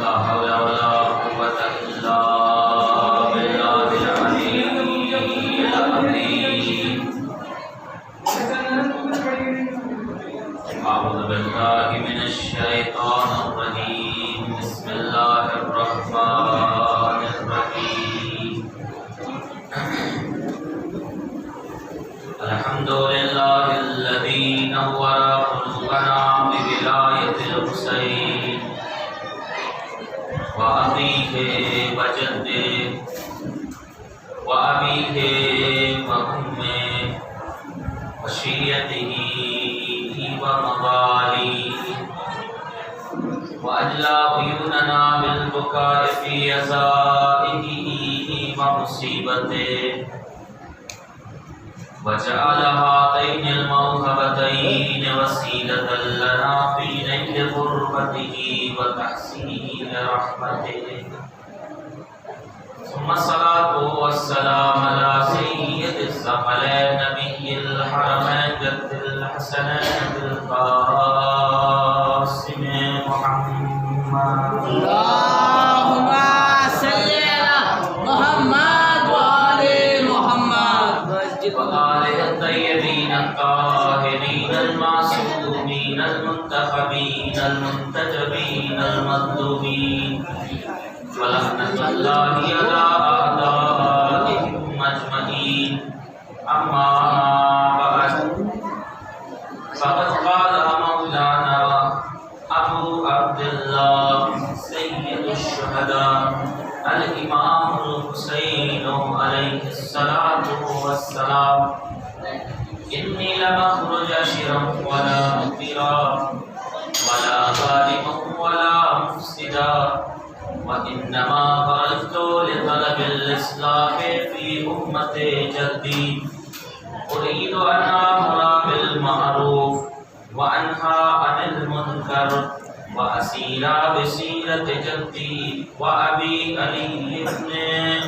لا حول ولا قوة إلا بالله العلي العظيم. أعوذ بالله من الشيطان الرجيم. بسم الله الرحمن الرحيم. الحمد لله الذي نور قلوبنا بولاية الحسين وأبيه وجده وأبيه وأمه وشيعته ومواليه وأجلى عيوننا بالبكاء في عزائه ومصيبته وجعل هاتين الموهبتين وسيلة لنا في نيل قربته وتحسين رحمته. ثم الصلاة والسلام على سيد الثقلين نبي الحرمين جد الحسنين القاسم محمد. اللهم صل على محمد وآل محمد وآله الطيبين الطاهرين المعصومين المنتخبين المنتجبين المطلوبين ولعنة الله على أعدائهم أجمعين. أما بعد فقد قال مولانا أبو عبد الله سيد الشهداء الإمام الحسين عليه الصلاة والسلام: إني لم أخرج شرا ولا مطيرا ولا ظالما ولا مفسدا وإنما خرجت لطلب الإصلاح في أمة جدي أريد أن آمر بالمعروف وأنهى عن المنكر وأسير بسيرة جدي وأبي علي بن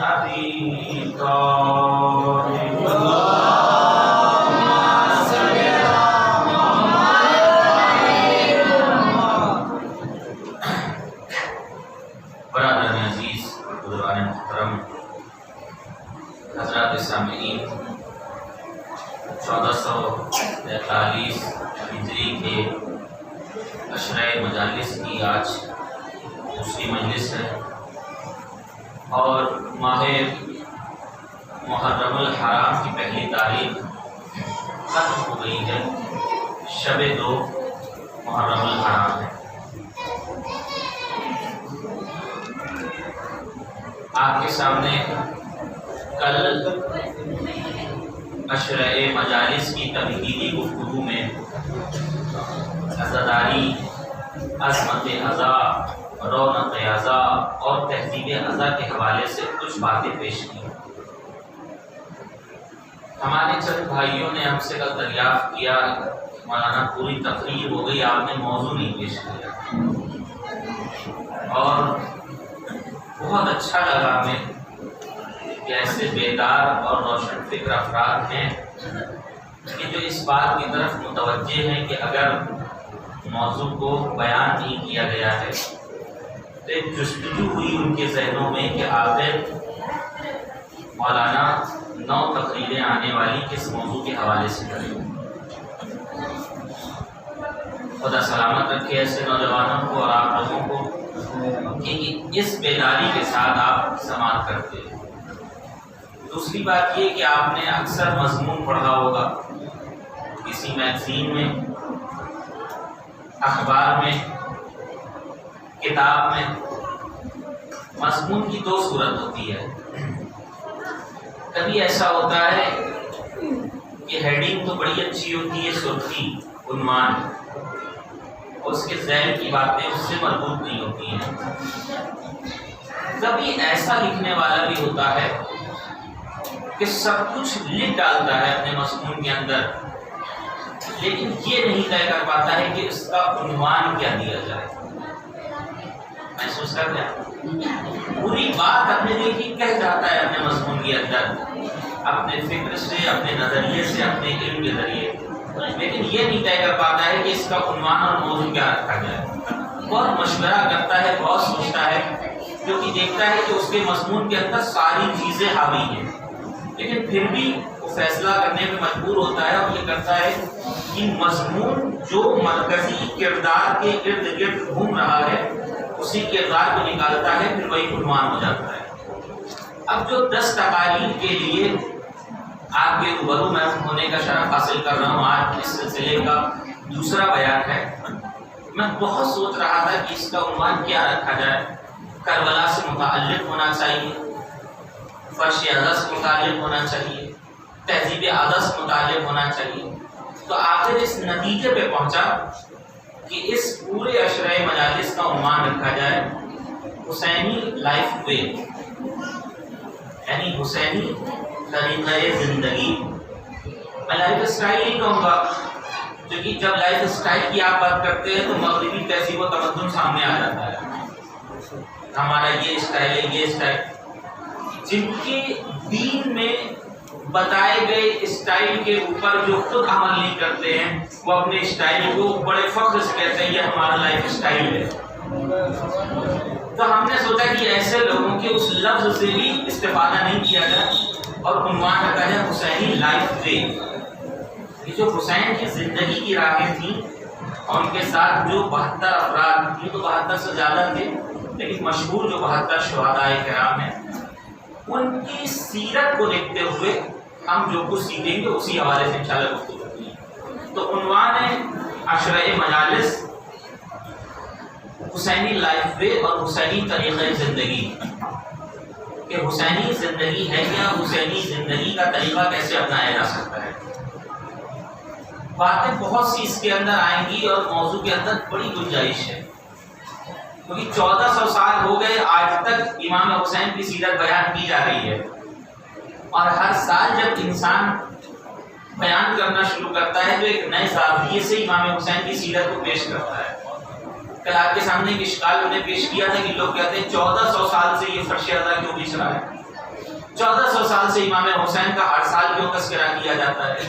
أبي طالب. برادران عزیز، بزرگان محترم، حضرات سامعین، 1443 ہجری کے عشرہ مجالس کی آج دوسری مجلس ہے اور ماہ محرم الحرام کی پہلی تاریخ ختم ہو گئی ہے. شب 2 محرم الحرام ہے. آپ کے سامنے کل عشرہ مجالس کی تمہیدی گفتگو میں عزاداری، عظمت عزا، رونق عزا اور تہذیب عزا کے حوالے سے کچھ باتیں پیش کی. ہمارے چند بھائیوں نے ہم سے کل دریافت کیا، مولانا پوری تقریر ہو گئی، آپ نے موضوع نہیں پیش کیا، اور بہت اچھا لگا ہمیں کہ ایسے بیدار اور روشن فکر افراد ہیں کہ جو اس بات کی طرف متوجہ ہیں کہ اگر موضوع کو بیان نہیں کیا گیا ہے تو ایک جستجو ہوئی ان کے ذہنوں میں کہ آخر مولانا 9 تقریریں آنے والی کس موضوع کے حوالے سے کریں. خدا سلامت رکھے ایسے نوجوانوں کو اور آپ لوگوں کو کہ اس بیداری کے ساتھ آپ سماعت کرتے ہیں. دوسری بات یہ کہ آپ نے اکثر مضمون پڑھا ہوگا کسی میگزین میں، اخبار میں، کتاب میں. مضمون کی 2 صورت ہوتی ہے. کبھی ایسا ہوتا ہے کہ ہیڈنگ تو بڑی اچھی ہوتی ہے، سرخی، عنوان، اور اس کے ذہن کی باتیں اس سے مربوط نہیں ہوتی ہیں۔ کبھی ایسا لکھنے والا بھی ہوتا ہے کہ سب کچھ لکھ ڈالتا ہے اپنے مضمون کے اندر، لیکن یہ نہیں طے کر پاتا ہے کہ اس کا عنوان کیا دیا جائے۔ محسوس کر لیں، پوری بات اپنے دل کی کہہ جاتا ہے اپنے مضمون کے اندر، اپنے فکر سے، اپنے نظریے سے، اپنے علم کے ذریعے، لیکن یہ نہیں طے کر پاتا ہے کہ اس کا عنوان اور موضوع کیا رکھا جائے۔ بہت مشورہ کرتا ہے، بہت سوچتا ہے، کیونکہ دیکھتا ہے کہ اس کے مضمون کے اندر ساری چیزیں حاوی ہیں، لیکن پھر بھی وہ فیصلہ کرنے میں مجبور ہوتا ہے اور یہ کرتا ہے کہ مضمون جو مرکزی کردار کے ارد گرد گھوم رہا ہے اسی کردار کو نکالتا ہے، پھر وہی عنوان ہو جاتا ہے۔ اب جو 10 تقاریر کے لیے آپ کے روبرو میں ہونے کا شرف حاصل کر رہا ہوں، آج اس سلسلے کا دوسرا بیان ہے۔ میں بہت سوچ رہا تھا کہ اس کا عنوان کیا رکھا جائے۔ کربلا سے متعلق ہونا چاہیے، فرش اعظم سے متعلق ہونا چاہیے، تہذیب اعظم سے متعلق ہونا چاہیے۔ تو آخر اس نتیجے پہ پہنچا کہ اس پورے عشرہ مجالس کا عنوان رکھا جائے حسینی لائف وے، یعنی حسینی طریقہ زندگی۔ میں لائف اسٹائل نہیں کہوں گا، کیونکہ جب لائف اسٹائل کی آپ بات کرتے ہیں تو مغربی تہذیب و تمدن سامنے آ جاتا ہے، ہمارا یہ اسٹائل ہے، یہ اسٹائل۔ جن کے دین میں بتائے گئے اسٹائل کے اوپر جو خود عمل نہیں کرتے ہیں، وہ اپنے اسٹائل کو بڑے فخر سے کہتے ہیں یہ ہمارا لائف اسٹائل ہے۔ تو ہم نے سوچا کہ ایسے لوگوں کے اس لفظ سے بھی استفادہ نہیں کیا جائے اور عنوان رکھا جائے حسینی لائف وے۔ یہ جو حسین کی زندگی کی راہیں تھیں اور ان کے ساتھ جو 72 افراد تھے، تو 72 سے زیادہ تھے، لیکن مشہور جو 72 شہدائے کرام ہیں، ان کی سیرت کو دیکھتے ہوئے ہم جو کچھ سیکھیں گے اسی حوالے سے انشاءاللہ گفتگو کریں گے۔ تو عنوان ہے عشرہ مجالس حسینی لائف وے اور حسینی طریقہ زندگی، کہ حسینی زندگی ہے یا حسینی زندگی کا طریقہ کیسے اپنایا جا سکتا ہے۔ باتیں بہت سی اس کے اندر آئیں گی اور موضوع کے اندر بڑی گنجائش ہے، کیونکہ 1400 سال ہو گئے آج تک امام حسین کی سیرت بیان کی جا رہی ہے، اور ہر سال جب انسان بیان کرنا شروع کرتا ہے تو ایک نئے زاویے سے امام حسین کی سیرت کو پیش کرتا ہے۔ کل آپ کے سامنے ایک اشکال انہوں نے پیش کیا تھا کہ لوگ کہتے ہیں 1400 سال سے یہ فرش ادا کیوں بچھ رہا ہے، 1400 سال سے امام حسین کا ہر سال کیوں تذکرہ کیا جاتا ہے؟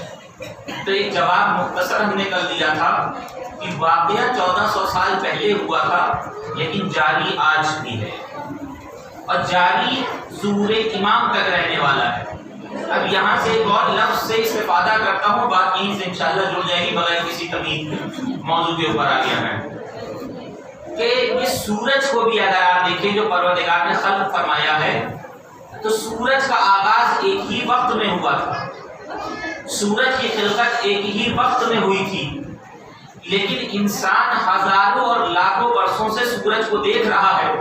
تو ایک جواب مختصر ہم نے کل دیا تھا کہ واقعہ 1400 سال پہلے ہوا تھا، لیکن جاری آج بھی ہے، اور جاری ظہور امام تک رہنے والا ہے۔ اب یہاں سے ایک اور لفظ سے استفادہ کرتا ہوں، بات یہیں سے انشاءاللہ جڑ جائے گی بغیر کسی تمہید۔ موضوع کے اوپر آ گیا میں کہ اس سورج کو بھی اگر آپ دیکھیں جو پروردگار نے خلق فرمایا ہے، تو سورج کا آغاز ایک ہی وقت میں ہوا تھا، سورج کی خلقت ایک ہی وقت میں ہوئی تھی، لیکن انسان ہزاروں اور لاکھوں برسوں سے سورج کو دیکھ رہا ہے،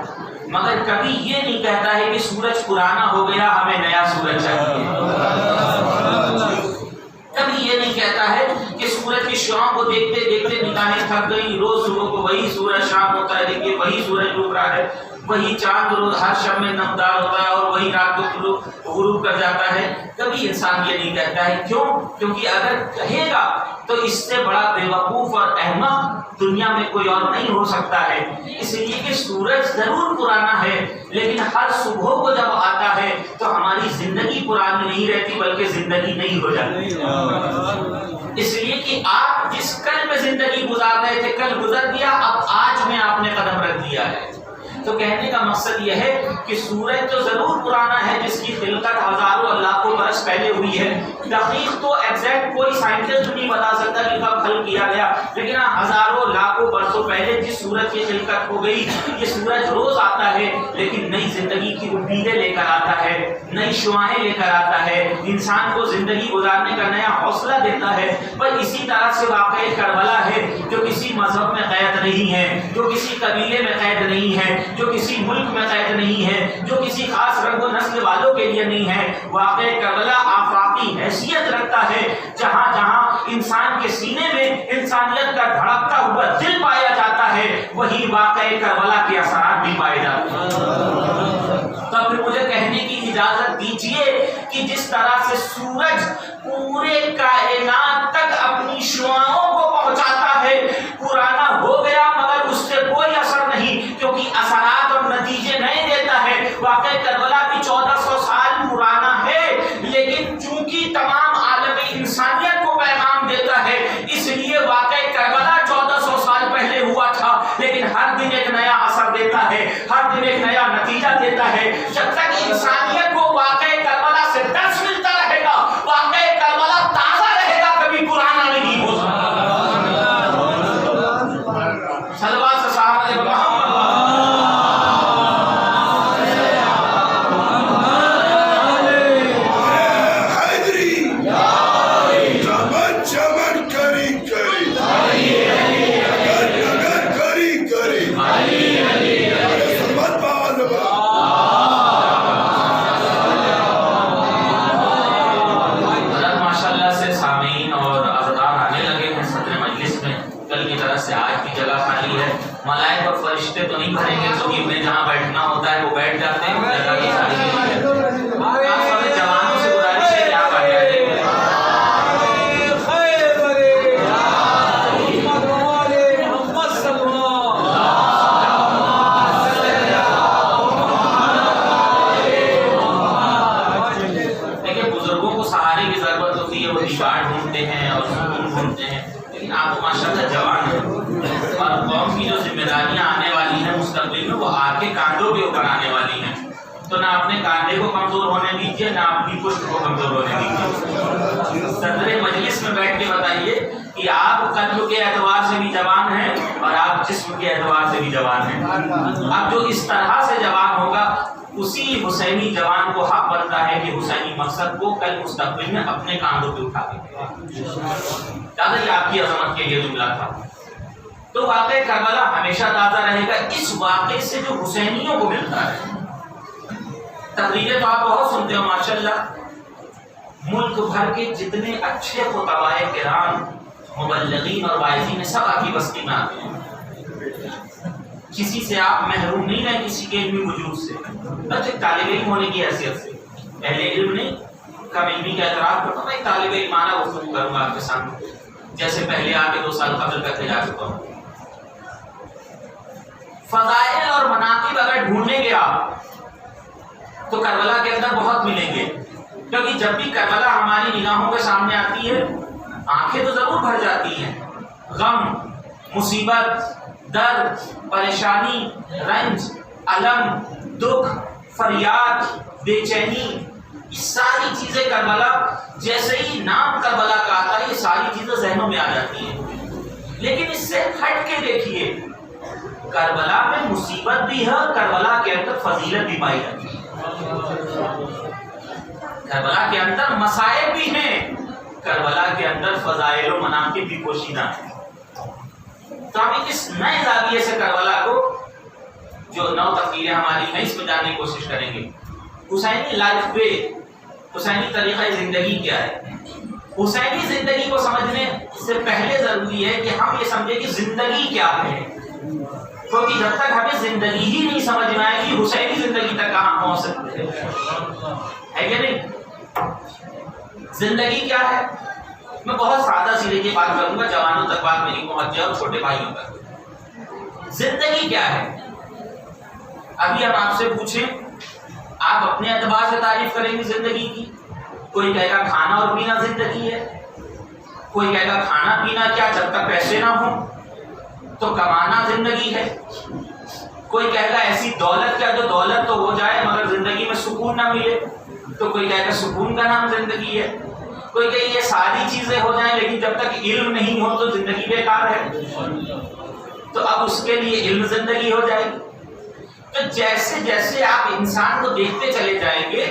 مگر کبھی یہ نہیں کہتا ہے کہ سورج پرانا ہو گیا ہمیں نیا سورج چاہیے۔ کبھی یہ نہیں کہتا ہے کہ سورج کی شعاؤں کو دیکھتے دیکھتے نگاہیں تھک گئی، روز صبح کو وہی سورج شام ہوتا ہے، دیکھیے وہی سورج ڈوب رہا ہے، وہی چاند روز ہر شب میں نمدار ہوتا ہے اور وہی رات کو غروب کر جاتا ہے۔ کبھی انسان یہ نہیں کہتا ہے، کیوں؟ کیونکہ اگر کہے گا تو اس سے بڑا بے وقوف اور احمق دنیا میں کوئی اور نہیں ہو سکتا ہے۔ اس لیے کہ سورج ضرور پرانا ہے، لیکن ہر صبح کو جب آتا ہے تو ہماری زندگی پرانی نہیں رہتی بلکہ زندگی نئی ہو جاتی ہے۔ اس لیے کہ آپ جس کل میں زندگی گزار رہے تھے کل گزر گیا، اب آج میں آپ نے قدم رکھ دیا ہے۔ تو کہنے کا مقصد یہ ہے کہ سورج تو ضرور پرانا ہے جس کی خلقت ہزاروں اور لاکھوں برس پہلے ہوئی ہے، دقیق تو ایگزیکٹ کوئی سائنٹسٹ نہیں بتا سکتا کہ کب خلق کیا گیا، لیکن ہزاروں لاکھوں برسوں پہلے جس سورج کی خلقت ہو گئی، یہ سورج روز آتا ہے لیکن نئی زندگی کی امیدیں لے کر آتا ہے، نئی شعاعیں لے کر آتا ہے، انسان کو زندگی گزارنے کا نیا حوصلہ دیتا ہے۔ پر اسی طرح سے واقعہ کربلا ہے جو کسی مذہب میں قید نہیں ہے، جو کسی قبیلے میں قید نہیں ہے، جو کسی ملک میں قید نہیں ہے، جو کسی خاص رنگ و نسل والوں کے لیے نہیں ہے۔ واقعہ کربلا آفاقی حیثیت رکھتا ہے، جہاں جہاں انسان کے سینے میں انسانیت کا دھڑکتا ہوا دل پایا جاتا ہے، وہی واقعہ کربلا کے اثرات بھی پائے جاتے ہیں۔ تو پھر مجھے کہنے کی اجازت دیجیے کہ جس طرح سے سورج پورے کائنات تک اپنی شعاعوں کو پہنچاتا ہے، پرانا ہو گیا مگر اس سے کوئی اثر نہیں، کیونکہ اثرات اور نتیجے نہیں دیتا ہے۔ واقعہ کربلا بھی 1400 سال پرانا ہے، لیکن چونکہ تمام عالم انسانیت کو پیغام دیتا ہے، اس لیے واقعہ کربلا 1400 سال پہلے ہوا تھا، لیکن ہر دن ایک نیا اثر دیتا ہے، ہر دن ایک نیا نتیجہ دیتا ہے۔ جب تک انسانیت کو واقعہ کربلا سے درس ملتا رہے گا، واقعہ کربلا تازہ رہے گا، کبھی پرانا نہیں ہو سکتا۔ صلوات سے صحابہ محمد ملائکہ اور فرشتے تو نہیں بھریں گے، کیونکہ انہیں جہاں بیٹھنا ہوتا ہے وہ بیٹھ جاتے ہیں۔ جوانوں سے گزارش ہے کہ آپ آگے آ جائیں گے۔ دیکھیں بزرگوں کو سہارے کی ضرورت ہوتی ہے، وہ دیوار ڈھونڈتے ہیں اور سکون ڈھونڈتے ہیں، لیکن آپ ماشاءاللہ جوان ہیں اور قوم کی جو ذمہ داریاں آنے والی ہیں مستقبل میں وہ آپ کے کاندھوں کے اوپر آنے والی ہیں، تو نہ اپنے کاندھے کو کمزور ہونے دیجیے، نہ اپنی پشت کو کمزور ہونے دیجیے۔ صدر مجلس میں بیٹھ کے بتائیے کہ آپ قلب کے اعتبار سے بھی جوان ہیں اور آپ جسم کے اعتبار سے بھی جوان ہیں۔ اب جو اس طرح سے جوان ہوگا اسی حسینی جوان کو حق بنتا ہے کہ حسینی مقصد کو کل مستقبل میں اپنے کاندھوں پہ اٹھا کے دادا یہ آپ کی عظمت کے لیے جملہ تھا۔ تو واقعہ کربلا ہمیشہ تازہ رہے گا اس واقعے سے جو حسینیوں کو ملتا ہے۔ تقریریں تو آپ بہت سنتے ہو ماشاءاللہ، ملک بھر کے جتنے اچھے خطباء کرام، مبلغین اور واعظین سب آپ کی بستی میں آتے ہیں، کسی سے آپ محروم نہیں رہے، کسی کے علمی وجود سے، بس ایک طالب علم ہونے کی حیثیت سے، اہل علم نہیں، کم علمی کا اعتراف کرتا ہوں، میں ایک طالب علمانہ گفتگو کروں گا آپ کے سامنے، جیسے پہلے آپ کے 2 سال قبل کرتے جا چکا ہوں۔ فضائل اور مناقب اگر ڈھونڈیں گے آپ تو کربلا کے اندر بہت ملیں گے، کیونکہ جب بھی کربلا ہماری نگاہوں کے سامنے آتی ہے آنکھیں تو ضرور بھر جاتی ہیں، غم، مصیبت، درد، پریشانی، رنج، الم، دکھ، فریاد، بے چینی، یہ ساری چیزیں کربلا، جیسے ہی نام کربلا کا آتا ہے یہ ساری چیزیں ذہنوں میں آ جاتی ہیں۔ لیکن اس سے ہٹ کے دیکھیے، کربلا میں مصیبت بھی ہے، کربلا کے اندر فضیلت بھی پائی جاتی ہے، کربلا کے اندر مصائب بھی ہیں، کربلا کے اندر فضائل و مناقب بھی پوشیدہ ہیں۔ تو ہم اس نئے زاویے سے کربلا کو جو نو تفسیریں ہماری ہیں اس میں جاننے کی کوشش کریں گے۔ حسینی لائف وے، حسینی طریقہ زندگی کیا ہے؟ حسینی زندگی کو سمجھنے سے پہلے ضروری ہے کہ ہم یہ سمجھیں کہ زندگی کیا ہے، کیونکہ جب تک ہمیں زندگی ہی نہیں سمجھ میں آئے گی حسینی زندگی تک کہاں پہنچ سکتے ہیں کہ نہیں؟ زندگی کیا ہے؟ میں بہت سادہ سیدھے کی بات کروں گا، جوانوں تک بات میری پہنچ جائے اور چھوٹے بھائیوں تک۔ زندگی کیا ہے؟ ابھی ہم آپ سے پوچھیں، آپ اپنے اعتبار سے تعریف کریں گے زندگی کی؟ کوئی کہے گا کھانا اور پینا زندگی ہے، کوئی کہے گا کھانا پینا کیا جب تک پیسے نہ ہوں تو کمانا زندگی ہے، کوئی کہے گا ایسی دولت کیا جو دولت تو ہو جائے مگر زندگی میں سکون نہ ملے، تو کوئی کہے گا سکون کا نام زندگی ہے، کوئی کہے یہ ساری چیزیں ہو جائیں لیکن جب تک علم نہیں ہو تو زندگی بیکار ہے، تو اب اس کے لیے علم زندگی ہو جائے گی۔ تو جیسے جیسے آپ انسان کو دیکھتے چلے جائیں گے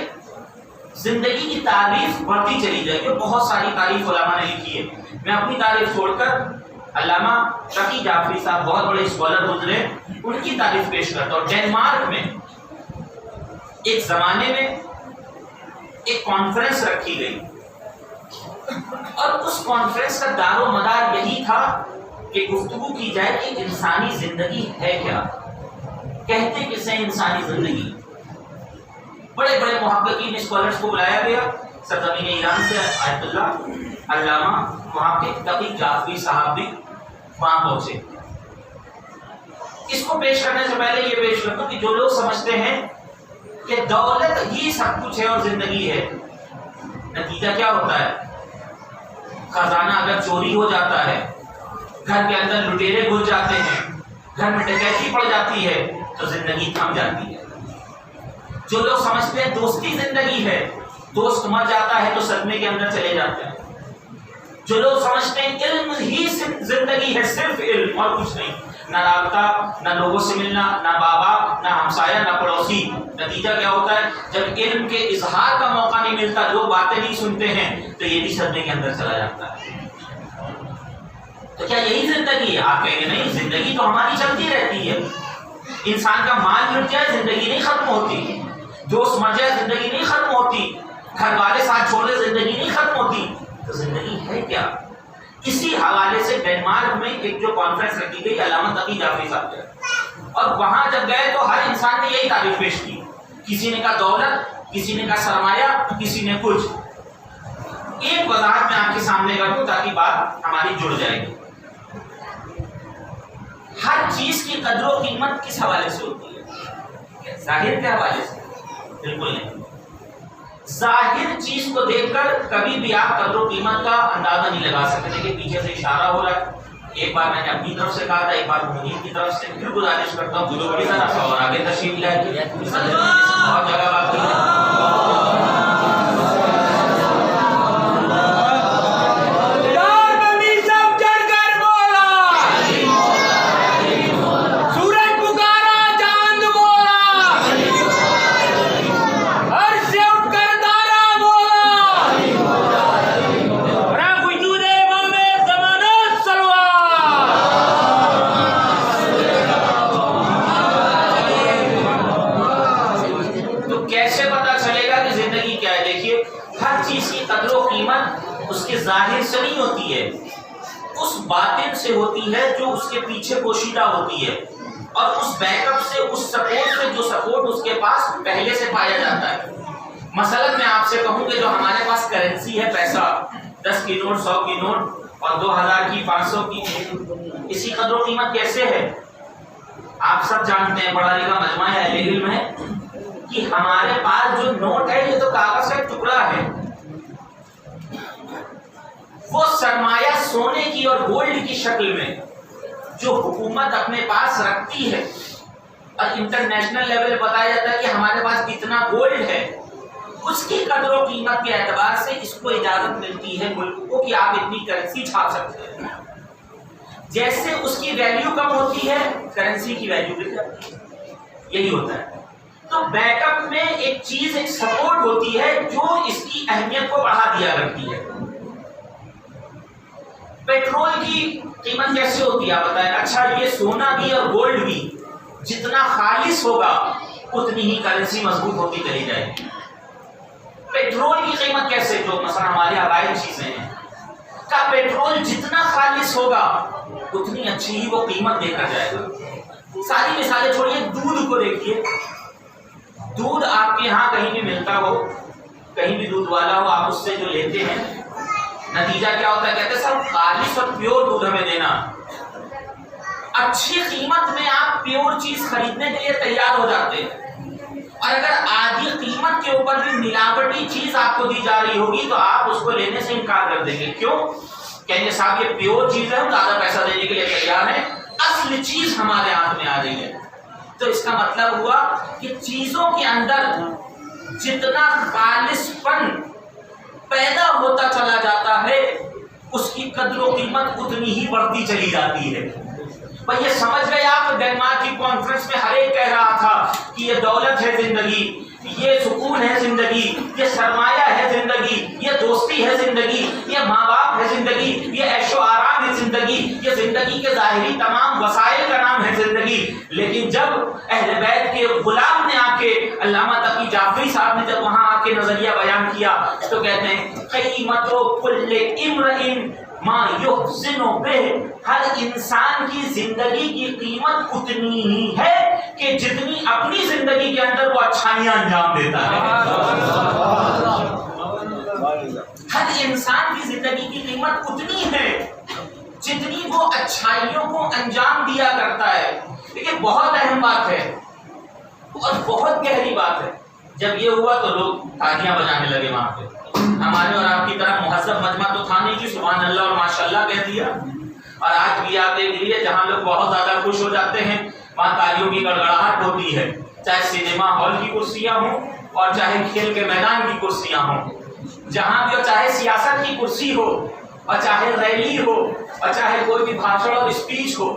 زندگی کی تعریف بڑھتی چلی جائے گی۔ بہت ساری تعریف علماء نے لکھی ہے، میں اپنی تعریف چھوڑ کر علامہ تقی جعفری صاحب بہت بڑے اسکالر گزرے، ان کی تعریف پیش کرتا ہوں۔ ڈنمارک میں ایک زمانے میں ایک کانفرنس رکھی گئی اور اس کانفرنس کا دار و مدار یہی تھا کہ گفتگو کی جائے کہ انسانی زندگی ہے کیا، کہتے کسے انسانی زندگی۔ بڑے بڑے محققین اسکالرس کو بلایا گیا، سرزمین ایران سے آیت اللہ علامہ محقق تقی جعفری صاحب بھی وہاں پہنچے۔ اس کو پیش کرنے سے پہلے یہ پیش کرتا ہوں کہ جو لوگ سمجھتے ہیں کہ دولت ہی سب کچھ ہے اور زندگی ہے، نتیجہ کیا ہوتا ہے؟ خزانہ اگر چوری ہو جاتا ہے، گھر کے اندر لٹیرے گھس جاتے ہیں، گھر میں ڈکیتی پڑ جاتی ہے تو زندگی تھم جاتی ہے۔ جو لوگ سمجھتے ہیں دوستی زندگی ہے، دوست مر جاتا ہے تو صدمے کے اندر چلے جاتے ہیں۔ جو لوگ سمجھتے ہیں علم ہی زندگی ہے، صرف علم اور کچھ نہیں، نہ رابطہ، نہ لوگوں سے ملنا، نہ بابا، نہ ہمسایہ، نہ پڑوسی، نتیجہ کیا ہوتا ہے؟ جب علم کے اظہار کا موقع نہیں ملتا، لوگ باتیں نہیں سنتے ہیں تو یہ بھی صدمے کے اندر چلا جاتا ہے۔ تو کیا یہی زندگی ہے؟ آپ کہیں گے نہیں، زندگی تو ہماری چلتی رہتی ہے۔ انسان کا مال مٹ جائے زندگی نہیں ختم ہوتی، دوست مر جائے زندگی نہیں ختم ہوتی، گھر والے ساتھ چھوڑے زندگی نہیں ختم ہوتی، تو زندگی ہے کیا؟ اسی حوالے سے ڈنمارک میں ایک جو کانفرنس رکھی گئی علامہ تقی جعفری صاحب نے، اور وہاں جب گئے تو ہر انسان نے یہی تعریف پیش کی، کسی نے کہا دولت، کسی نے کہا سرمایہ، کسی نے کچھ۔ ایک وضاحت میں آپ کے سامنے کر دوں تاکہ بات ہماری جڑ جائے گی۔ ہر چیز کی قدر و قیمت کس حوالے سے ہوتی ہے؟ ظاہر کے حوالے سے؟ بالکل نہیں۔ ظاہر چیز کو دیکھ کر کبھی بھی آپ قدر و قیمت کا اندازہ نہیں لگا سکتے کہ پیچھے سے اشارہ ہو رہا ہے۔ ایک بار میں نے اپنی طرف سے کہا تھا، ایک بار مدیر کی طرف سے، پھر گزارش کرتا ہوں بڑی ذرا سا اور آگے تشریف لائے، بہت جگہ باقی ہے۔ ظاہر سے نہیں ہوتی ہے، اس باطن سے ہوتی ہے جو اس کے پیچھے پوشیدہ ہوتی ہے، اور اس بیک اپ سے، اس سپورٹ سے جو سپورٹ اس کے پاس پہلے سے پایا جاتا ہے۔ مثلا میں آپ سے کہوں کہ جو ہمارے پاس کرنسی ہے، پیسہ 10 کی نوٹ، 100 کی نوٹ اور 2000 کی، 500 کی، اسی قدر و قیمت کیسے ہے؟ آپ سب جانتے ہیں، پڑھا لکھا مجمع ہے، اہل علم ہے، کہ ہمارے پاس جو نوٹ ہے یہ تو کاغذ کا ایک ٹکڑا ہے، وہ سرمایہ سونے کی اور گولڈ کی شکل میں جو حکومت اپنے پاس رکھتی ہے، اور انٹرنیشنل لیول بتایا جاتا ہے کہ ہمارے پاس کتنا گولڈ ہے، اس کی قدر و قیمت کے اعتبار سے اس کو اجازت ملتی ہے ملک کو کہ آپ اتنی کرنسی چھاپ سکتے ہیں۔ جیسے اس کی ویلیو کم ہوتی ہے، کرنسی کی ویلیو گر جاتی ہے، یہی ہوتا ہے۔ تو بیک اپ میں ایک چیز، ایک سپورٹ ہوتی ہے جو اس کی اہمیت کو بڑھا دیا کرتی ہے۔ پیٹرول کی قیمت کیسے ہوتی ہے آپ بتائیں؟ اچھا، یہ سونا بھی اور گولڈ بھی جتنا خالص ہوگا اتنی ہی کرنسی مضبوط ہوتی چلی جائے گی۔ پیٹرول کی قیمت کیسے؟ جو مثلا ہمارے حوالے چیزیں ہیں، کا پیٹرول جتنا خالص ہوگا اتنی اچھی ہی وہ قیمت دے کر جائے گا۔ ساری مثالیں چھوڑیے، دودھ کو دیکھیے، دودھ آپ کے یہاں کہیں بھی ملتا ہو، کہیں بھی دودھ والا ہو، آپ اس سے جو لیتے ہیں، نتیجہ کیا ہوتا ہے؟ کہتے ہیں سر خالص اور پیور دودھ ہمیں دینا۔ اچھی قیمت میں آپ پیور چیز خریدنے کے لیے تیار ہو جاتے ہیں، اور اگر آدھی قیمت کے اوپر بھی ملاوٹی چیز آپ کو دی جا رہی ہوگی تو آپ اس کو لینے سے انکار کر دیں گے۔ کیوں؟ کہیں گے صاحب یہ پیور چیز ہے، ہم زیادہ پیسہ دینے کے لیے تیار ہیں، اصل چیز ہمارے ہاتھ میں آ رہی ہے۔ تو اس کا مطلب ہوا کہ چیزوں کے اندر جتنا خالص پن پیدا ہوتا چلا جاتا ہے، اس کی قدر و قیمت اتنی ہی بڑھتی چلی جاتی ہے۔ بھئی یہ سمجھ گئے آپ؟ ڈنمارک کی کانفرنس میں ہر ایک کہہ رہا تھا کہ یہ دولت ہے زندگی، یہ سکون ہے زندگی، یہ سرمایہ ہے زندگی، یہ دوستی ہے زندگی، یہ ماں باپ ہے زندگی، یہ عیش و آرام ہے زندگی، یہ زندگی کے ظاہری تمام وسائل کا نام ہے زندگی، لیکن جب اہل بیت کے غلام نے آ کے، علامہ تقی جعفری صاحب نے جب وہاں آ کے نظریہ بیان کیا تو کہتے ہیں قیمت کل امرئ ما یحسن بہ، ہر انسان کی زندگی کی قیمت اتنی ہی ہے کہ جتنی اپنی زندگی کے اندر وہ اچھائیاں انجام دیتا ہے۔ ہر انسان کی زندگی کی قیمت اتنی ہے جتنی وہ اچھائیوں کو انجام دیا کرتا ہے۔ لیکن بہت اہم بات ہے اور بہت گہری بات ہے، جب یہ ہوا تو لوگ تالیاں بجانے لگے وہاں پہ۔ ہمارے اور آپ کی طرح مہذب مجمع تو تھا نہیں کہ سبحان اللہ اور ماشاء اللہ کہہ دیا، اور آج بھی آپ دیکھ لیجیے جہاں لوگ بہت زیادہ خوش ہو جاتے ہیں وہاں تالیوں کی گڑگڑاہٹ ہوتی ہے، چاہے سینما ہال کی کرسیاں ہوں اور چاہے کھیل کے میدان کی کرسیاں ہوں، جہاں بھی ہو، چاہے سیاست کی کرسی ہو اور چاہے ریلی ہو اور چاہے کوئی بھی بھاشن اور اسپیچ ہو،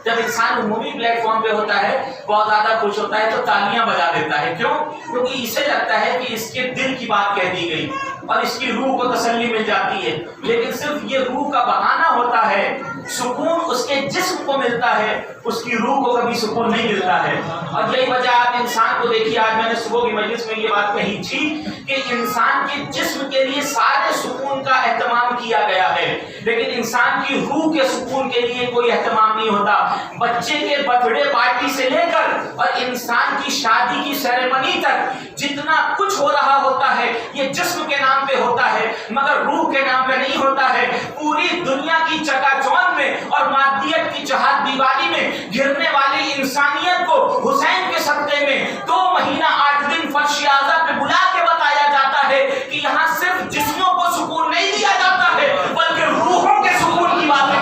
جب انسان عمومی پلیٹ فارم پہ ہوتا ہے بہت زیادہ خوش ہوتا ہے تو تالیاں بجا دیتا ہے۔ کیوں؟ کیونکہ اسے لگتا ہے کہ اس کے دل کی بات کہہ دی گئی اور اس کی روح کو تسلی مل جاتی ہے، لیکن صرف یہ روح کا بہانہ ہوتا ہے، سکون اس کے جسم کو ملتا ہے، اس کی روح کو کبھی سکون نہیں ملتا ہے۔ اور یہی وجہ آپ انسان کو دیکھیے، آج میں نے صبح کی مجلس میں یہ بات کہی تھی کہ انسان کے جسم کے لیے سارے سکون کا اہتمام کیا گیا ہے، لیکن انسان کی روح کے سکون کے لیے کوئی اہتمام نہیں ہوتا۔ بچے کے برتھ ڈے پارٹی سے لے کر اور انسان کی شادی کی سیریمنی تک جتنا کچھ ہو رہا ہوتا ہے یہ جسم کے نام پہ ہوتا ہے مگر روح کے نام پہ نہیں ہوتا ہے۔ پوری دنیا کی چکا چوند میں اور مادیت کی چہار دیواری میں گرنے والی انسانیت کو حسین کے صدقے میں 2 مہینہ 8 دن فرش اعظم پہ بلا کے بتایا جاتا ہے کہ یہاں صرف جسموں کو سکون نہیں دیا جاتا ہے بلکہ روحوں کے سکون کی باتیں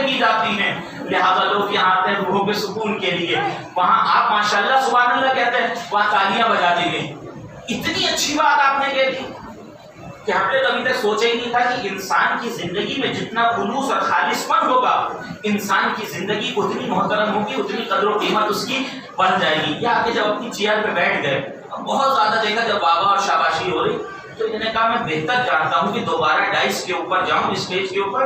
کی جاتی ہیں۔ لہذا لوگ یہاں آتے ہیں روحوں کے سکون کے لیے، وہاں آپ ماشاءاللہ سبحان اللہ کہتے ہیں، وہاں تالیاں بجا دی گئی۔ اتنی اچھی بات آپ نے کہہ دی کہ ہم نے کبھی تک سوچا ہی نہیں تھا کہ انسان کی زندگی میں جتنا خلوص اور خالص پن ہوگا انسان کی زندگی اتنی محترم ہوگی، اتنی قدر و قیمت اس کی بڑھ جائے گی۔ یہ آگے جب اپنی چیئر پہ بیٹھ گئے بہت زیادہ دیکھا جب بابا اور شاباشی ہو رہی تو انہوں نے کہا میں بہتر جانتا ہوں کہ دوبارہ ڈائس کے اوپر جاؤں، اسٹیج کے اوپر،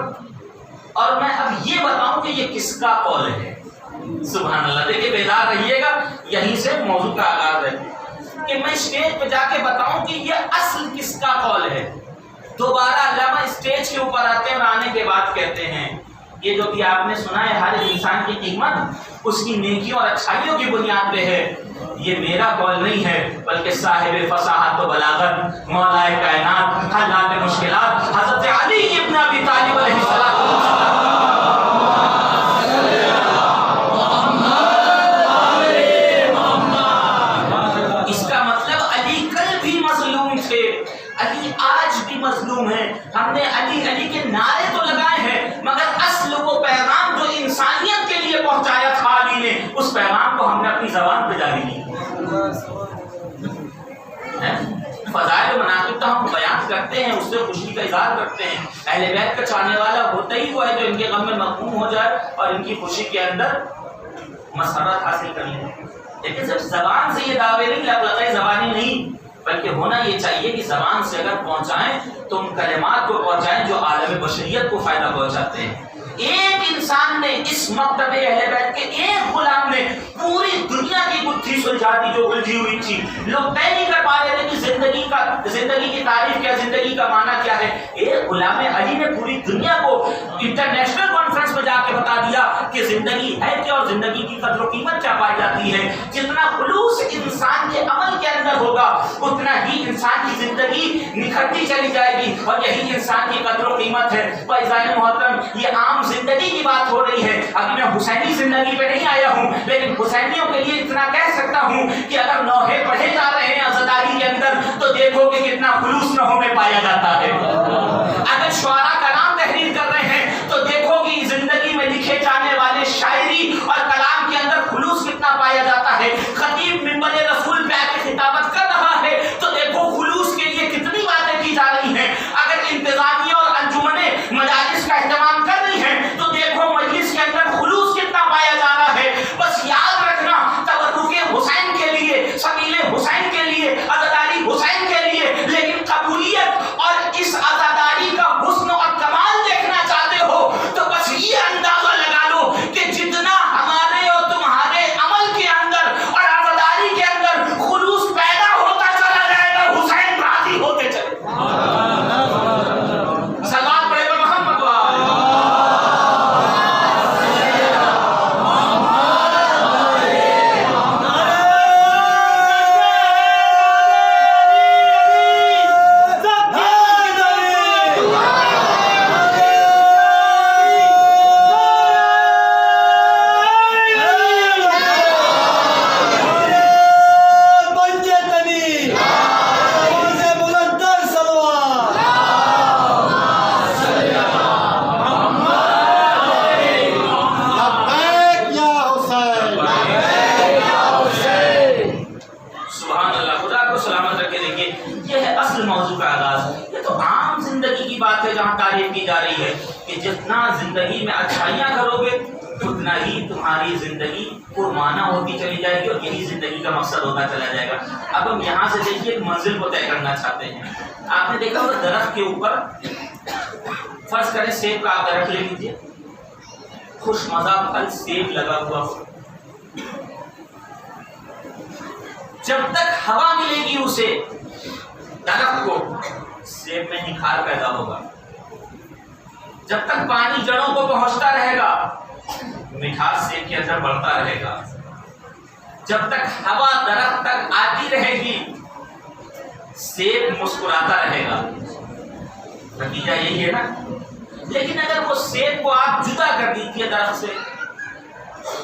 اور میں اب یہ بتاؤں کہ یہ کس کا قول ہے۔ سبحان اللہ، دیکھیے بیدار رہیے گا، یہیں سے موضوع کا آغاز ہے کہ میں اسٹیج پہ جا کے بتاؤں کہ یہ اصل کس کا قول ہے۔ دوبارہ علامہ اسٹیج کے اوپر آتے ہیں اور آنے کے بعد کہتے ہیں یہ جو بھی آپ نے سنا ہے ہر انسان کی قیمت اس کی نیکیوں اور اچھائیوں کی بنیاد پہ ہے، یہ میرا قول نہیں ہے بلکہ صاحب فصاحت و بلاغت مولا کائنات حلال مشکلات حضرت علی ابن ابی طالب علیہ السلام۔ اس کا مطلب علی کل بھی مظلوم تھے، علی آج بھی مظلوم ہے۔ ہم نے علی علی کے نعرے تو لگائے ہیں مگر اصل وہ پیغام جو انسانیت کے لیے پہنچایا تھا علی نے، اس پیغام کو ہم نے اپنی زبان پہ جاری نہیں۔ فضائل و مناقب تو ہم بیان کرتے ہیں، اس سے خوشی کا اظہار کرتے ہیں، اہل بیت کا چاہنے والا ہوتا ہی وہ ہے جو ان کے غم میں مغموم ہو جائے اور ان کی خوشی کے اندر مسرت حاصل کر لیں۔ لیکن صرف زبان سے یہ دعوے نہیں، لفظ زبانی نہیں، بلکہ ہونا یہ چاہیے کہ زبان سے اگر پہنچائیں تو ان کلمات کو پہنچائیں جو عالم بشریت کو فائدہ پہنچاتے ہیں۔ ایک انسان نے اس مکتب اہل بیت کے ایک غلام نے پوری دنیا کی گتھی سلجھا دی جو الجھی ہوئی تھی۔ لوگ طے نہیں کر پا رہے تھے کہ زندگی کی تعریف کیا، زندگی کا معنی کیا ہے۔ ایک غلام علی نے پوری دنیا کو انٹرنیشنل کانفرنس میں جا کے بتا دیا کہ زندگی ہے کیا اور زندگی کی قدر و قیمت کیا پائی جاتی ہے۔ جتنا خلوص انسان کے عمل کے اندر ہوگا اتنا ہی انسان کی زندگی نکھرتی چلی جائے گی اور یہی انسان کی قدر و قیمت ہے۔ فیضان محترم، یہ عام زندگی کی بات ہو رہی ہے، ابھی میں حسینی زندگی پہ نہیں آیا ہوں لیکن حسینیوں کے لیے اتنا کہہ سکتا ہوں کہ اگر نوحے پڑھے جا رہے ہیں عزاداری کے اندر تو دیکھو کہ کتنا خلوص نوحوں میں پایا جاتا ہے۔ اگر شعراء کلام تحریر کر رہے ہیں تو دیکھو کہ زندگی میں لکھے جانے والے شاعری اور کلام کے اندر خلوص کتنا پایا جاتا ہے۔ خطیب منبر رسول پہ آ کے خطابت کر رہا ہے تو دیکھو خلوص کے لیے کتنی باتیں کی جا رہی ہیں۔ اگر انتظامیہ اور انجمنیں مجالس کا اہتمام کر رہی ہیں تو دیکھو مجلس کے اندر خلوص کتنا پایا جا رہا ہے۔ بس یاد رکھنا تبرک حسین کے لیے، سبیل حسین کے لیے، عزاداری حسین کے لیے، لیکن قبولیت اور اس کہ جتنا زندگی میں اچھائیاں کرو گے اتنا ہی تمہاری زندگی پرمعنی ہوتی چلی جائے گی اور یہی زندگی کا مقصد ہوتا چلا جائے گا۔ اب ہم یہاں سے دیکھیے ایک منزل کو طے کرنا چاہتے ہیں۔ آپ نے دیکھا ہوگا درخت کے اوپر، فرض کریں سیب کا آپ درخت لے لیجیے، خوش مزہ پھل سیب لگا ہوا ہو، جب تک ہوا ملے گی اسے درخت کو سیب میں نکھار پیدا ہوگا، جب تک پانی جڑوں کو پہنچتا رہے گا مٹھاس سیب کے اندر بڑھتا رہے گا، جب تک ہوا درخت تک آتی رہے گی سیب مسکراتا رہے گا۔ نتیجہ یہی ہے نا۔ لیکن اگر وہ سیب کو آپ جدا کر دیجیے درخت سے،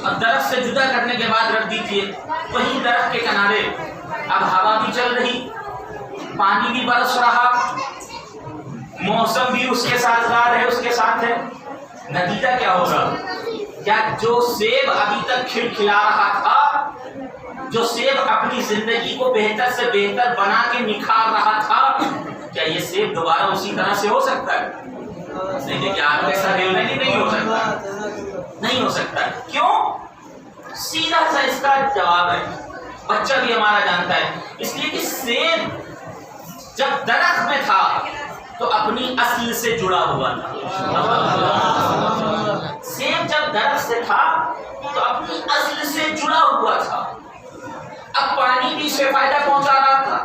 اور درخت سے جدا کرنے کے بعد رکھ دیجیے وہیں درخت کے کنارے، اب ہوا بھی چل رہی، پانی بھی برس رہا، موسم بھی اس کے سازگار ہے، اس کے ساتھ ہے، نتیجہ کیا ہوگا؟ کیا جو سیب ابھی تک کھلکھلا رہا تھا، جو سیب اپنی زندگی کو بہتر سے بہتر بنا کے نکھار رہا تھا، کیا یہ سیب دوبارہ اسی طرح سے ہو سکتا ہے؟ نہیں، کیا آپ کے ساتھ نہیں ہو سکتا، نہیں ہو سکتا۔ کیوں؟ سیدھا سا اس کا جواب ہے، بچہ بھی ہمارا جانتا ہے، اس لیے کہ سیب جب درخت میں تھا تو اپنی اصل سے جڑا ہوا تھا۔ سیب جب درخت سے تھا تو اپنی اصل سے جڑا ہوا تھا۔ اب پانی بھی اسے فائدہ پہنچا رہا تھا،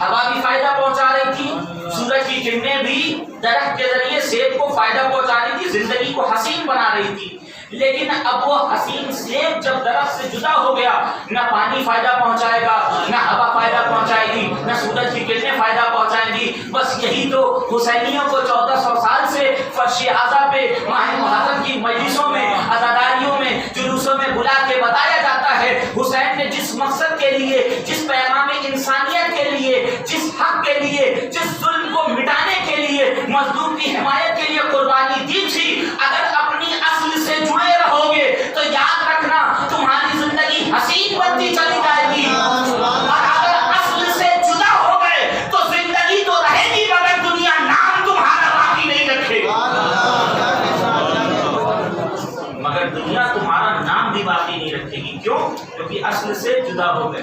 ہوا بھی فائدہ پہنچا رہی تھی، سورج کی کرنیں بھی درخت کے ذریعے سیب کو فائدہ پہنچا رہی تھی، زندگی کو حسین بنا رہی تھی۔ لیکن اب وہ حسین سیب جب درخت سے جدا ہو گیا، نہ پانی فائدہ پہنچائے گا، نہ ہوا فائدہ پہنچائے گی، نہ سورج کی کرنیں فائدہ پہنچائیں گی۔ بس یہی تو حسینیوں کو 1400 سال سے فرش اعضا پہ ماہ محرم کی مجلسوں میں، عزاداریوں میں، جلوسوں میں بلا کے بتایا جاتا ہے، حسین نے جس مقصد کے لیے، جس پیغام انسانیت کے لیے، جس حق کے لیے، جس ظلم کو مٹانے کے لیے، مظلوم کی حمایت کے لیے قربانی دی تھی، اگر اپنی اصل سے جڑے رہو گے تو یاد رکھنا تمہاری زندگی حسین بنتی چلی جائے گی، اور اگر اصل سے جدا ہو گئے تو زندگی تو رہے گی مگر دنیا نام تمہارا باقی نہیں رکھے گی، مگر دنیا تمہارا نام بھی باقی نہیں رکھے گی۔ کیوں؟ کیونکہ اصل سے جدا ہو گئے۔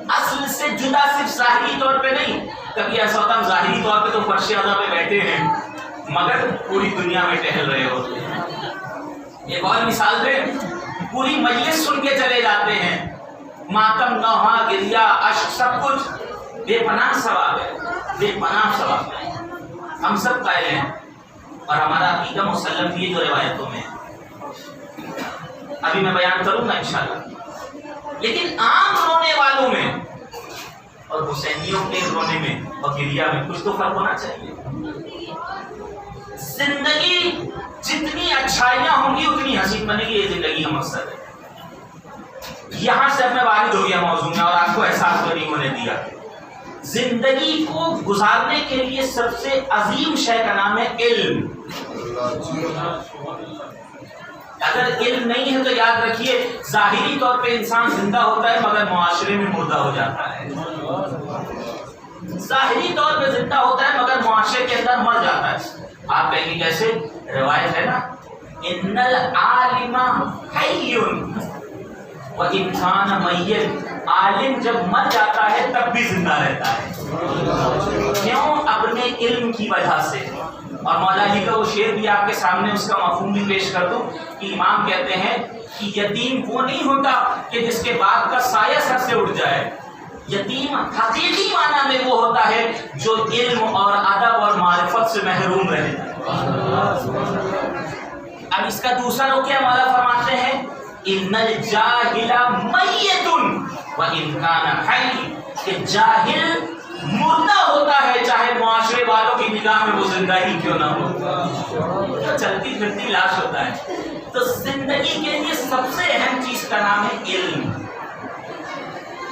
اصل سے جدا صرف ظاہری طور پہ نہیں، کبھی ایسا ہوتا ہے ظاہری طور پہ تو فرش اعضا پہ بیٹھے ہیں مگر پوری دنیا میں ٹہل رہے ہوتے ہیں۔ ایک اور مثال دے، پوری مجلس سن کے چلے جاتے ہیں، ماتم، نوحہ، گریہ، اشک، سب کچھ بے پناہ ثواب ہے، بے پناہ ثواب ہے۔ ہم سب قائل ہیں اور ہمارا عقیدہ مسلم بھی ہے جو روایتوں میں ابھی میں بیان کروں گا انشاءاللہ۔ لیکن عام رونے والوں میں اور حسینیوں کے رونے میں اور گریہ میں کچھ تو فرق ہونا چاہیے۔ زندگی جتنی اچھائیاں ہوں گی اتنی حسین بنے گی، یہ زندگی کا مقصد ہے۔ یہاں سے میں وارد ہو گیا موضوع میں اور آپ کو احساس نہیں ہونے دیا۔ زندگی کو گزارنے کے لیے سب سے عظیم شے کا نام ہے علم۔ اگر علم نہیں ہے تو یاد رکھیے ظاہری طور پہ انسان زندہ ہوتا ہے مگر معاشرے میں مردہ ہو جاتا ہے، ظاہری طور پہ زندہ ہوتا ہے مگر معاشرے کے اندر مر جاتا ہے۔ آپ کہیں گے کیسے؟ روایت ہے نا، ان العالم حی وان کان میت، عالم جب مر جاتا ہے تب بھی زندہ رہتا ہے۔ کیوں؟ اپنے علم کی وجہ سے۔ اور مولا علی کا وہ شعر بھی آپ کے سامنے اس کا مفہوم بھی پیش کر دوں کہ امام کہتے ہیں کہ یتیم وہ نہیں ہوتا کہ جس کے باپ کا سایہ سر سے اٹھ جائے، یتیم حقیقی معنی میں وہ ہوتا ہے جو علم اور ادب اور معرفت سے محروم رہے۔ اب اس کا دوسرا رخ کیا مولا فرماتے ہیں، ان الجاہل میت وان کان حی، کہ جاہل مردہ ہوتا ہے چاہے معاشرے والوں کی نگاہ میں وہ زندہ ہی کیوں نہ ہو، تو چلتی پھرتی لاش ہوتا ہے۔ تو زندگی کے لیے سب سے اہم چیز کا نام ہے علم۔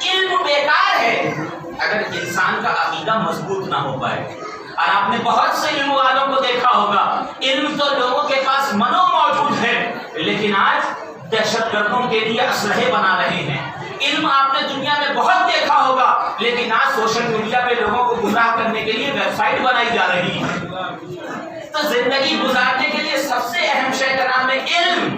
علم بیکار ہے اگر انسان کا عقیدہ مضبوط نہ ہو پائے۔ اور آپ نے بہت سے علم والوں کو دیکھا ہوگا، علم تو لوگوں کے پاس منو موجود ہے لیکن آج دہشت گردوں کے لیے اسلحے بنا رہے ہیں۔ علم آپ نے دنیا میں بہت دیکھا ہوگا لیکن آج سوشل میڈیا پہ لوگوں کو گمراہ کرنے کے لیے ویب سائٹ بنائی جا رہی ہے۔ تو زندگی گزارنے کے لیے سب سے اہم شے کا نام ہے علم،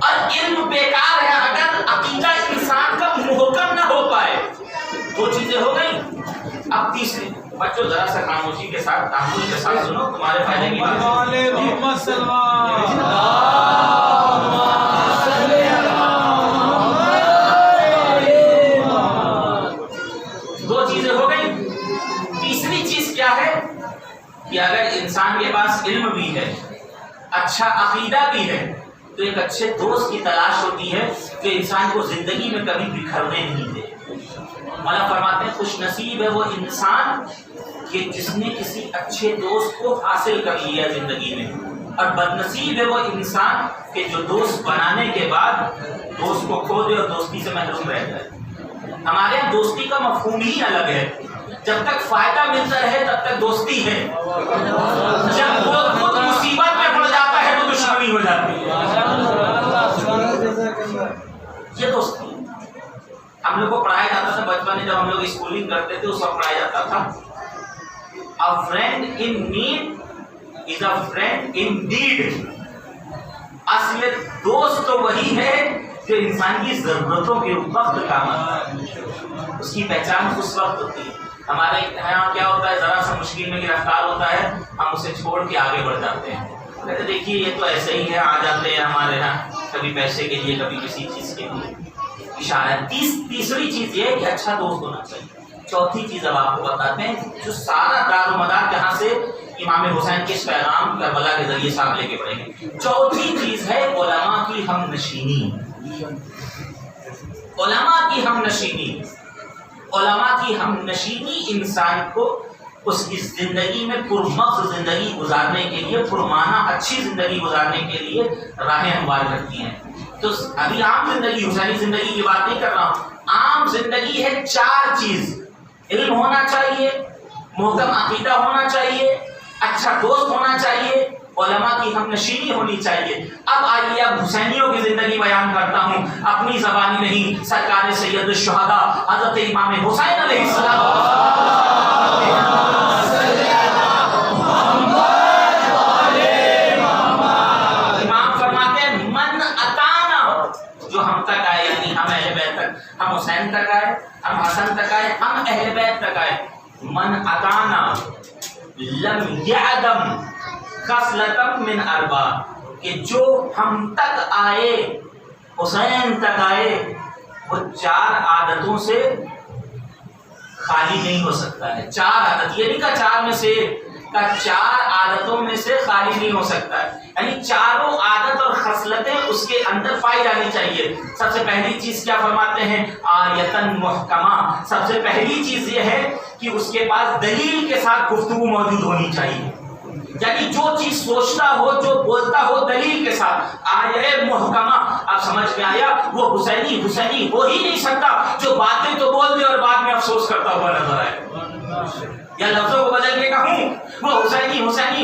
اور علم بیکار ہے اگر عقیدہ انسان کا محکم نہ ہو پائے۔ دو چیزیں ہو گئی۔ اب تیسری، بچوں ذرا سا خاموشی کے ساتھ تحمل کے ساتھ سنو، تمہارے فائدے کی بات ہے۔ دو چیزیں ہو گئی۔ تیسری چیز کیا ہے کہ اگر انسان کے پاس علم بھی ہے، اچھا عقیدہ بھی ہے، تو ایک اچھے دوست کی تلاش ہوتی ہے جو انسان کو زندگی میں کبھی بکھرنے نہیں دے۔ مولا فرماتے ہیں خوش نصیب ہے وہ انسان کہ جس نے کسی اچھے دوست کو حاصل کر لیا زندگی میں، اور بد نصیب ہے وہ انسان کہ جو دوست بنانے کے بعد دوست کو کھو دے اور دوستی سے محروم رہ جائے۔ ہمارے یہاں دوستی کا مفہوم ہی الگ ہے۔ جب تک فائدہ ملتا رہے تب تک دوستی ہے، جب وہ خود مصیبت میں پڑ جاتا ہے تو دشمنی ہو جاتی ہے۔ یہ دوستی ہم لوگ کو پڑھایا جاتا تھا بچپن میں، جب ہم لوگ اسکولنگ کرتے تھے اس وقت پڑھایا جاتا تھا A friend in need is a friend indeed۔ اصل دوست تو وہی ہے جو انسان کی ضرورتوں کے وقت کام آتا ہے، اس کی پہچان اس وقت ہوتی ہے۔ ہمارے یہاں کیا ہوتا ہے، ذرا سا مشکل میں گرفتار ہوتا ہے، ہم اسے چھوڑ کے آگے بڑھ جاتے ہیں، کہتے دیکھیے یہ تو ایسے ہی ہے، آ جاتے ہیں ہمارے یہاں کبھی پیسے کے لیے کبھی کسی چیز کے لیے۔ اشارہ تیسری چیز یہ ہے کہ اچھا دوست ہونا چاہیے۔ چوتھی چیز اب آپ کو بتاتے ہیں جو سارا دار و مدار جہاں سے امام حسین کے اس پیغام کربلا کے ذریعے سے آپ لے کے پڑھیں گے۔ چوتھی چیز ہے علماء کی ہم نشینی۔ علماء کی ہم نشینی، علماء کی ہم نشینی انسان کو اس کی زندگی میں پرمغز زندگی گزارنے کے لیے، پرمعنی اچھی زندگی گزارنے کے لیے راہیں ہموار کرتی ہیں۔ تو ابھی عام زندگی، حسینی زندگی کی بات نہیں کر رہا ہوں، عام زندگی ہے چار چیز: علم ہونا چاہیے، محکم عقیدہ ہونا چاہیے، اچھا دوست ہونا چاہیے، علماء کی ہم نشینی ہونی چاہیے۔ اب آئیے اب حسینیوں کی زندگی بیان کرتا ہوں، اپنی زبانی نہیں، سرکار سید الشہداء حضرت امام حسین علیہ السلام۔ امام فرماتے ہیں من اتانا، جو ہم تک آئے، یعنی ہم اہل بیت تک، ہم حسین تک آئے، ہم حسن تک آئے، ہم اہل بیت تک آئے، من اتانا لم یعدم خصلتم من اربع، کہ جو ہم تک آئے، حسین تک آئے، وہ چار عادتوں سے خالی نہیں ہو سکتا ہے۔ چار عادت، یہ نہیں کہ چار میں سے کا چار عادتوں میں سے خالی نہیں ہو سکتا ہے، یعنی چاروں عادت اور خصلتیں اس کے اندر پائی جانی چاہیے۔ سب سے پہلی چیز کیا فرماتے ہیں؟ آیتن محکمہ۔ سب سے پہلی چیز یہ ہے کہ اس کے پاس دلیل کے ساتھ گفتگو موجود ہونی چاہیے، یعنی جو چیز سوچتا ہو، جو بولتا ہو، دلیل کے ساتھ۔ آیہ محکمہ، اب سمجھ میں آیا؟ وہ حسینی ہو ہی نہیں سکتا جو باتیں تو بول دے اور بعد میں افسوس کرتا ہوا نظر آئے، یا لفظوں کو بدل کے کہوں، وہ حسینی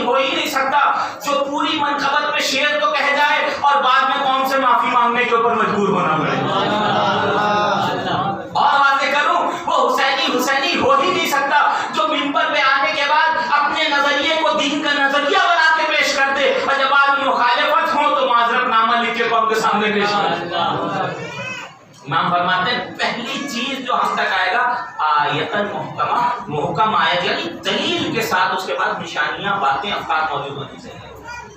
ہو ہی نہیں سکتا جو پوری منقبت میں شعر تو کہہ جائے اور بعد میں قوم سے معافی مانگنے کے اوپر مجبور ہونا پڑے۔ اور باتیں کروں، وہ حسینی ہو ہی نہیں سکتا جو ممبر پہ آنے کے بعد اپنے نظریے کو دین کا نظریہ بنا کے پیش کر دے، اور جب بعد میں مخالفت ہو تو معذرت نامہ لکھ کے قوم کے سامنے پیش کر۔ امام فرماتے ہیں پہلی چیز جو ہم تک آئے گا آیتن محکمہ، محکم آیت یعنی دلیل کے ساتھ، اس کے بعد نشانیاں، باتیں، افکار موجود ہونی چاہیے،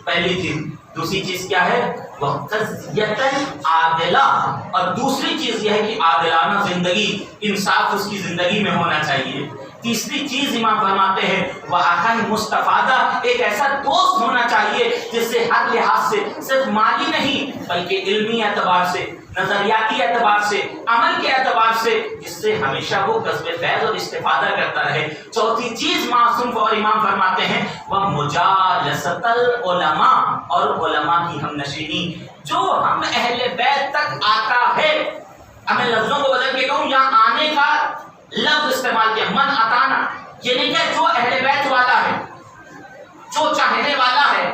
پہلی چیز۔ دوسری چیز کیا ہے؟ وقتیتن عادلہ، اور دوسری چیز یہ ہے کہ عادلانہ زندگی، انصاف اس کی زندگی میں ہونا چاہیے۔ تیسری چیز امام فرماتے ہیں وَأَخًا مُسْتَفَادًا، ایک ایسا دوست ہونا چاہیے جس سے ہر لحاظ سے، صرف مالی نہیں بلکہ علمی اعتبار سے، نظریاتی اعتبار سے، عمل کے اعتبار سے، جس سے ہمیشہ وہ کسب فیض اور استفادہ کرتا رہے۔ چوتھی چیز معصوم اور امام فرماتے ہیں وَمُجَالَسَةَ الْعُلَمَاء، اور علماء کی ہم نشینی۔ جو ہم اہل بیت تک آتا ہے، اب میں لفظوں کو بدل کے کہوں، یہاں آنے کا لفظ استعمال کیا، من اتانا، یہ نہیں کہ جو اہل بیت والا ہے، جو چاہنے والا ہے،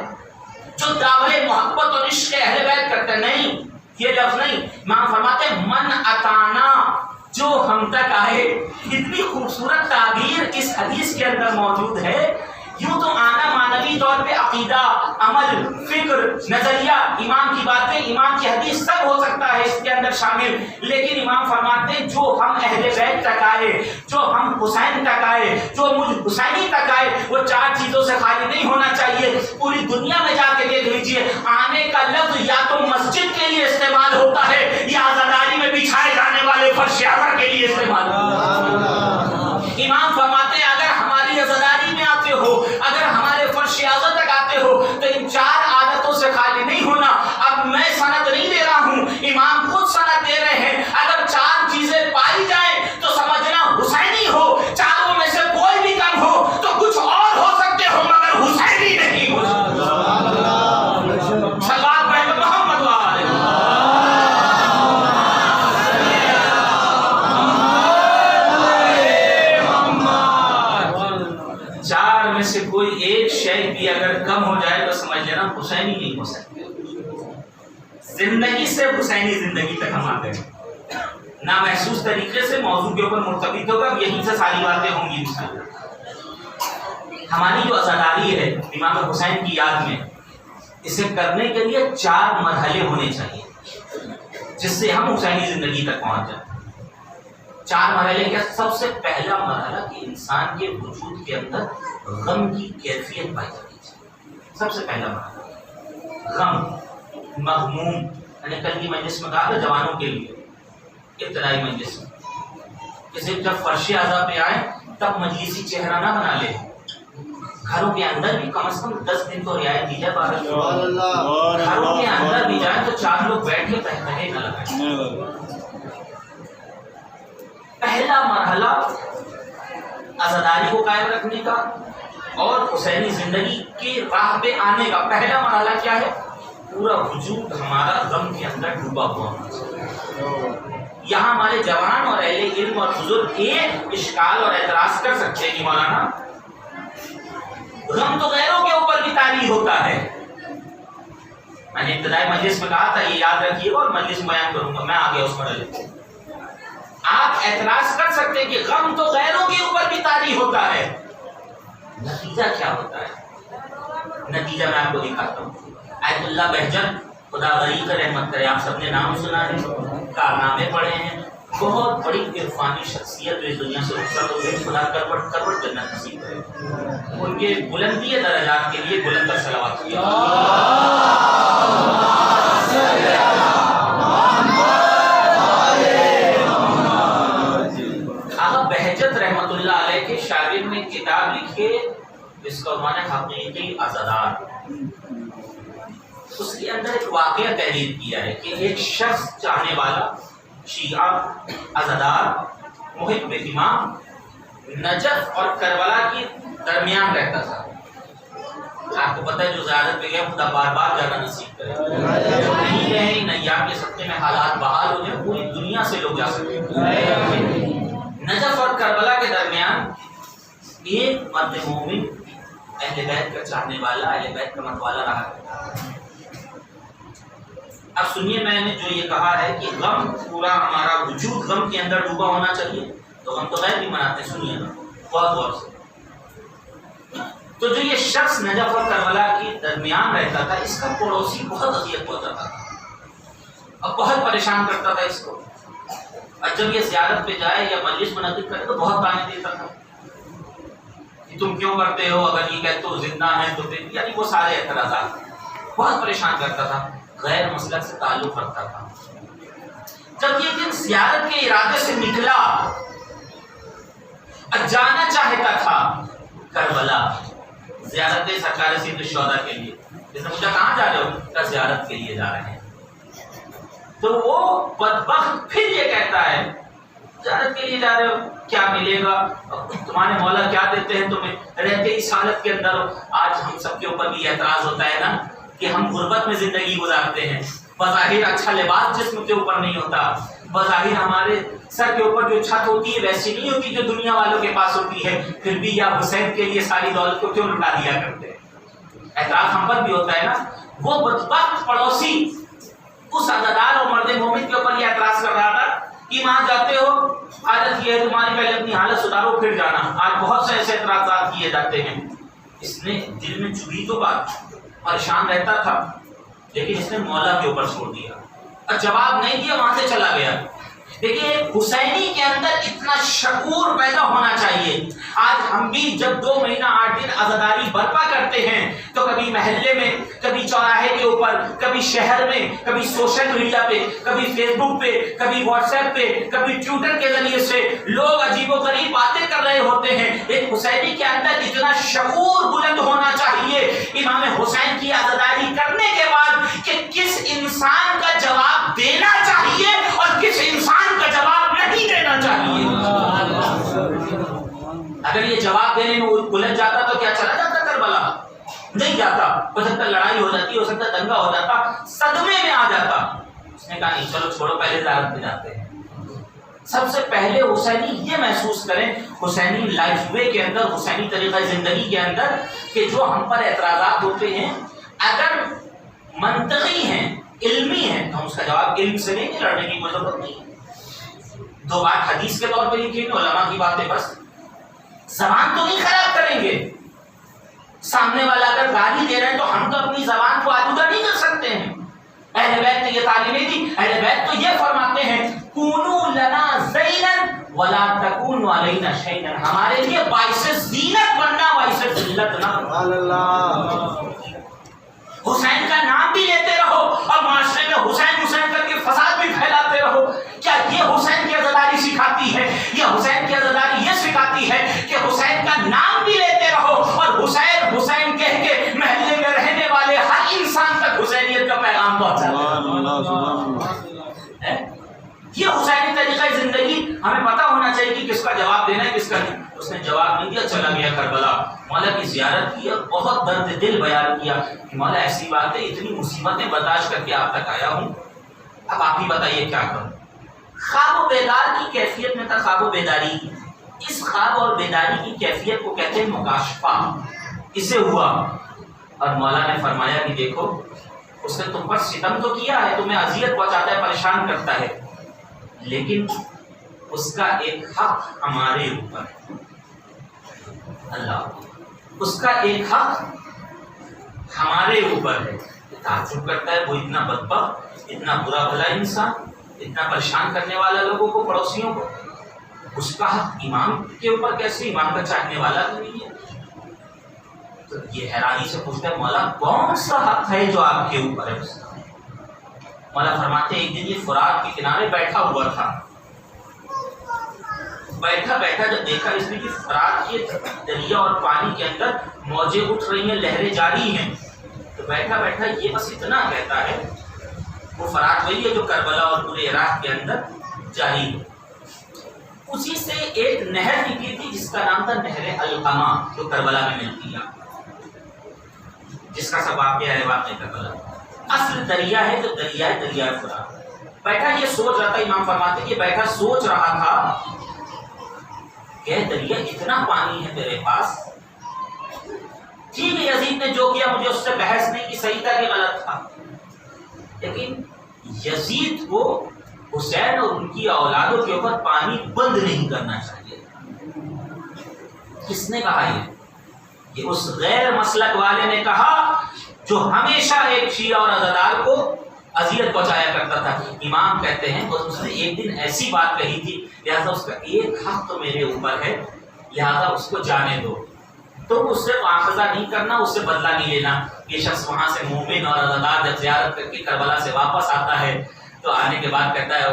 جو دعوے محبت اور عشق اہل بیت کرتے، نہیں، یہ لفظ نہیں۔ امام فرماتے ہیں من اتانا، جو ہم تک آئے۔ اتنی خوبصورت تعبیر اس حدیث کے اندر موجود ہے یوں تو آنا مانوی طور پہ عقیدہ، عمل، فکر، نظریہ، ایمان کی باتیں، ایمان کی حدیث سب ہو سکتا ہے اس کے اندر شامل، لیکن امام فرماتے ہیں جو ہم اہل بیت تک آئے، جو ہم حسین تک آئے، جو مجھ حسینی تک آئے، وہ چار چیزوں سے خالی نہیں ہونا چاہیے۔ پوری دنیا میں جا کے دیکھ لیجئے، آنے کا لفظ یا تو مسجد کے لیے استعمال ہوتا ہے یا عزاداری میں بچھائے جانے والے فرش اثر کے لیے استعمال ہوتا ہے۔ امام فرماتے ہیں اگر ہماری عزاداری میں آتے ہو، اگر ہمارے فرش اعظم تک آتے ہو تو ان چار عادتوں سے خالی نہیں ہونا۔ اب میں سند نہیں دے رہا ہوں، امام خود سند دے رہے ہیں۔ اگر چار چیزیں پائی جائیں تو سمجھنا حسینی ہو، چاروں میں سے کوئی بھی کم ہو تو کچھ اور ہو سکتے ہو مگر حسینی نہیں ہو سکتے۔ صلوات پڑھیں محمد وآلہ۔ چار میں سے کوئی ایک شے بھی اگر کم ہو جائے تو سمجھ لینا حسینی نہیں ہو سکتے۔ زندگی سے حسینی زندگی تک ہم آتے ہیں، نامحسوس طریقے سے موضوع کے اوپر مرتبط ہوگا، یہیں سے ساری باتیں ہوں گی انشاءاللہ۔ ہماری جو عزاداری ہے امام حسین کی یاد میں، اسے کرنے کے لیے چار مرحلے ہونے چاہیے جس سے ہم حسینی زندگی تک پہنچ جائیں۔ چار مرحلے کیا؟ سب سے پہلا مرحلہ کہ انسان کے وجود کے اندر غم کی کیفیت پائی جانی چاہیے۔ سب سے پہلا مرحلہ غم، مغموم، یعنی کل کی مجلس میں کہا تھا جوانوں کے لیے، ابتدائی مجلس میں کہ صرف جب فرش اعضاء پہ آئے تب مجلسی چہرہ نہ بنا لے، گھروں کے اندر بھی کم از کم 10 دن تو رعایت دی جائے۔ گھروں کے اندر بھی جائیں تو 4 لوگ بیٹھ کے تہتہے نہ لگائیں۔ پہلا مرحلہ عزاداری کو قائم رکھنے کا اور حسینی زندگی کی راہ پہ آنے کا پہلا مرحلہ کیا ہے؟ پورا وجود ہمارا غم کے اندر ڈوبا ہوا ہونا چاہیے۔ یہاں ہمارے جوان اور اہل علم اور بزرگ ایک اشکال اور اعتراض کر سکتے ہیں کہ مولانا غم تو غیروں کے اوپر بھی طاری ہوتا ہے۔ میں نے ابتدائی مجلس میں کہا تھا یہ یاد رکھیے گا اور مجلس میں بیان کروں گا، میں آگے اس مرحلے کو۔ آپ اعتراض کر سکتے ہیں کہ غم تو غیروں کے اوپر بھی طاری ہوتا ہے، نتیجہ کیا ہوتا ہے؟ نتیجہ میں آپ کو دکھاتا ہوں۔ آیت اللہ بہجت خدا غریب کا رحمت کرے، آپ سب نے نام سنا ہے، کارنامے پڑھے ہیں، بہت بڑی عرفانی شخصیت اس دنیا سے رخصت ہو گئی، خدا کروٹ کروٹ جنت نصیب کرے۔ ان کے بلندی درجات کے لیے بلند صلوات کیا۔ آقا بہجت رحمت اللہ علیہ کے شاگرد نے کتاب لکھی جس کا عنوان ہے حقیقی عزادار۔ اس کے اندر ایک واقعہ تحریر کیا ہے کہ ایک شخص چاہنے والا، شیعہ، عزادار، محب امام، نجف اور کربلا کے درمیان رہتا تھا۔ آپ کو پتہ ہے جو زیارت پہ گیا خدا بار بار جانا نصیب کرے، جو نہیں گئے ان ایام کے صدقے میں حالات بحال ہو جائیں، پوری دنیا سے لوگ جا سکتے ہیں۔ نجف اور کربلا کے درمیان ایک مرد مومن اہل بیت کا چاہنے والا، اہل بیت کا متوالا رہا کرتا۔ اب سنیے، میں نے جو یہ کہا ہے کہ غم، پورا ہمارا وجود غم کے اندر ڈوبا ہونا چاہیے، تو غم تو غیر بھی مناتے ہیں، سنیے نا بہت غور سے۔ تو جو یہ شخص نجف اور کربلا کے درمیان رہتا تھا، اس کا پڑوسی بہت اذیت پہنچاتا تھا اور بہت پریشان کرتا تھا اس کو، اور جب یہ زیارت پہ جائے یا مجلس منعقد کرے تو بہت تانے دیتا تھا کہ تم کیوں کرتے ہو، اگر یہ کہتے ہو زندہ ہے تو پھر، یعنی وہ سارے اعتراضات، بہت پریشان کرتا تھا، غیر مسلک سے تعلق رکھتا تھا۔ جب یہ دن زیارت کے ارادے سے نکلا اور جانا چاہتا تھا کربلا، زیارت سرکار سید الشہداء کے لیے، جس نے پوچھا کہاں جا رہے ہو؟ کہا زیارت کے لیے جا رہے ہیں۔ تو وہ بدبخت پھر یہ کہتا ہے زیارت کے لیے جا رہے ہو، کیا ملے گا، تمہارے مولا کیا دیتے ہیں تمہیں، رہتے اس حالت کے اندر ہو۔ آج ہم سب کے اوپر بھی اعتراض ہوتا ہے نا کہ ہم غربت میں زندگی گزارتے ہیں، بظاہر اچھا لباس جسم کے اوپر نہیں ہوتا، بظاہر ہمارے سر کے اوپر جو چھت ہوتی ہے ویسی نہیں ہوتی جو دنیا والوں کے پاس ہوتی ہے، پھر بھی یا حسین کے لیے ساری دولت کو کیوں لٹا دیا کرتے ہیں۔ اعتراض ہم پر بھی ہوتا ہے نا۔ وہ بدبخت پڑوسی اس عزادار اور مرد مومن کے اوپر یہ اعتراض کر رہا تھا کہ وہاں جاتے ہو، حالت یہ ہے تمہاری، پہلے اپنی حالت سدھارو پھر جانا۔ آج بہت سے ایسے اعتراضات کیے جاتے ہیں اس نے دل میں چبھی تو بات، پریشان رہتا تھا، لیکن اس نے مولا کے اوپر چھوڑ دیا اور جواب نہیں دیا، وہاں سے چلا گیا۔ دیکھیے حسینی کے اندر اتنا شعور پیدا ہونا چاہیے۔ آج ہم بھی جب 2 مہینہ 8 دن عزاداری برپا کرتے ہیں تو کبھی محلے میں، کبھی چوراہے کے اوپر، کبھی شہر میں، کبھی سوشل میڈیا پہ، کبھی فیس بک پہ، کبھی واٹس ایپ پہ، کبھی ٹویٹر کے ذریعے سے لوگ عجیب و غریب باتیں کر رہے ہوتے ہیں۔ ایک حسینی کے اندر اتنا شعور بلند ہونا چاہیے امام حسین کی عزاداری کرنے کے بعد کہ کس انسان کا جواب دینا چاہیے اور کس انسان کا جواب نہیں دینا چاہیے۔ اگر یہ جواب دینے میں الجھ جاتا تو کیا چلا جاتا کربلا؟ نہیں جاتا، ہو سکتا لڑائی ہو جاتی، ہو سکتا دنگا ہو جاتا، صدمے میں آ جاتا۔ اس نے کہا نہیں چلو چھوڑو، پہلے زیارت پہ جاتے ہیں۔ سب سے پہلے حسینی یہ محسوس کریں، حسینی لائف وے کے اندر، حسینی طریقہ زندگی کے اندر، کہ جو ہم پر اعتراضات ہوتے ہیں اگر منطقی ہیں، علمی ہیں، تو ہم اس کا جواب علم سے نہیں لڑنے کی کوئی ضرورت نہیں۔ 2 بات حدیث کے طور پہ لکھی ہوئی علماء کی باتیں، بس زبان تو نہیں خراب کریں گے۔ سامنے والا اگر گالی دے رہے ہیں تو ہم تو اپنی زبان کو آلودہ نہیں کر سکتے ہیں۔ اہل بیت نے یہ تعلیمیں دی، اہل بیت تو یہ فرماتے ہیں کونوا لنا زینا ولا تکونوا علینا شیئا، ہمارے لیے باعث زینت بننا، باعث ذلت نہ بننا۔ حسین کا نام بھی لیتے رہو اور معاشرے میں حسین حسین کر کے فساد بھی پھیلاتے رہو۔ کیا یہ حسین کی عزاداری سکھاتی ہے؟ یہ حسین کی عزاداری یہ سکھاتی ہے کہ حسین کا نام بھی لیتے رہو اور حسین حسین کہہ کے محلے میں رہنے والے ہر انسان تک حسینیت کا پیغام پہنچاتے؟ یہ حسینی طریقہ زندگی ہمیں پتہ ہونا چاہیے کہ کس کا جواب دینا ہے، کس کا نہیں۔ اس نے جواب نہیں دیا، چلا گیا کربلا، مولا کی زیارت کی اور بہت درد دل بیان کیا کہ مولا ایسی بات ہے، اتنی مصیبتیں برداشت کر کے آپ تک آیا ہوں، اب آپ ہی بتائیے کیا کروں۔ خواب و بیدار کی کیفیت میں تھا، خواب و بیداری کی۔ اس خواب اور بیداری کی کیفیت کو کہتے ہیں مکاشفہ، اسے ہوا اور مولا نے فرمایا کہ دیکھو اس نے تم پر ستم تو کیا ہے، تمہیں اذیت پہنچاتا ہے، پریشان کرتا ہے، لیکن اس کا ایک حق ہمارے اوپر ہے۔ اللہ، اس کا ایک حق ہمارے اوپر ہے۔ تعجب کرتا ہے وہ اتنا بدبخت، اتنا برا بھلا انسان، اتنا پریشان کرنے والا لوگوں کو، پڑوسیوں کو، اس کا حق امام کے اوپر کیسے؟ امام کا چاہنے والا تو نہیں ہے۔ تو یہ حیرانی سے پوچھتا ہے مولا کون سا حق ہے جو آپ کے اوپر ہے؟ اس کا مولا فرماتے ہیں ایک دن یہ فرات کے کنارے بیٹھا ہوا تھا، بیٹھا بیٹھا جب دیکھا اس نے کہ فرات کے دریا اور پانی کے اندر موجیں اٹھ رہی ہیں، لہریں جاری ہیں، تو بیٹھا بیٹھا یہ بس اتنا کہتا ہے، وہ فرات وہی ہے جو کربلا اور پورے عراق کے اندر جاری ہے، اسی سے ایک نہر نکلی تھی جس کا نام تھا نہر القما، جو کربلا میں ملتی ہے، جس کا سب واقعہ ہے واقعہ کربلا۔ اصل دریا ہے جو دریا فرات۔ بیٹھا یہ سوچ رہا تھا، امام فرماتے کہ بیٹھا سوچ رہا تھا کہ دریا اتنا پانی ہے تیرے پاس، ٹھیک ہے یزید نے جو کیا مجھے اس سے بحث نہیں کی، صحیح تھا کہ غلط تھا، لیکن یزید کو حسین اور ان کی اولادوں کے اوپر پانی بند نہیں کرنا چاہیے۔ کس نے کہا یہ اس غیر مسلک والے نے کہا جو ہمیشہ ایک شیعہ اور عزادار کو اذیت پہنچایا کرتا تھا۔ امام کہتے ہیں اس نے ایک دن ایسی بات کہی تھی، لہٰذا اس کا ایک حق تو میرے اوپر ہے، لہٰذا اس کو جانے دو، تم اس سے مواخذہ نہیں کرنا، اس سے بدلہ نہیں لینا۔ یہ شخص وہاں سے مومن اور عزادار جب زیارت کر کے کربلا سے واپس آتا ہے تو آنے کے بعد کہتا ہے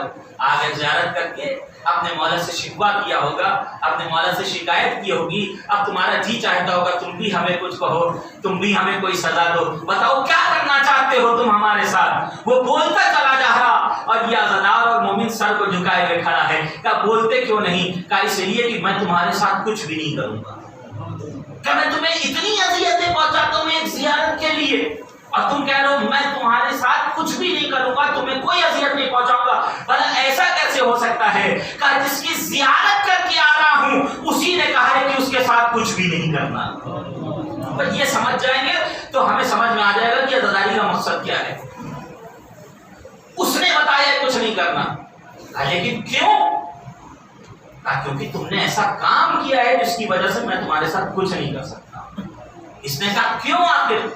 آگے زیارت کر کے اپنے مولا سے شکوہ کیا ہوگا، اپنے مولا سے شکایت کی ہوگی، اب تمہارا جی چاہتا ہوگا تم بھی ہمیں کچھ کہو، تم بھی ہمیں کوئی سزا دو، بتاؤ کیا کرنا چاہتے ہو تم ہمارے ساتھ۔ وہ بولتا چلا جا رہا اور یہ عزادار اور مومن سر کو جھکائے ہوئے کھڑا ہے، کہا بولتے کیوں نہیں؟ کہا اس لیے کہ میں تمہارے ساتھ کچھ بھی نہیں کروں گا، کہ میں تمہیں اتنی اذیتیں پہنچاتا ہوں ایک زیارت کے لیے، اور تم کہہ رہے ہو میں تمہارے ساتھ کچھ بھی نہیں کروں گا، تمہیں کوئی اذیت نہیں پہنچاؤں گا۔ بھلا ایسا کیسے ہو سکتا ہے؟ کہا جس کی زیارت کر کے آ رہا ہوں اسی نے کہا ہے کہ اس کے ساتھ کچھ بھی نہیں کرنا۔ پر یہ سمجھ جائیں گے تو ہمیں سمجھ میں آ جائے گا کہ عزاداری کا مقصد کیا ہے۔ اس نے بتایا کچھ نہیں کرنا، لیکن کیوں؟ کیونکہ تم نے ایسا کام کیا ہے جس کی وجہ سے میں تمہارے ساتھ کچھ نہیں کر سکتا۔ اس نے کہا کیوں آخر؟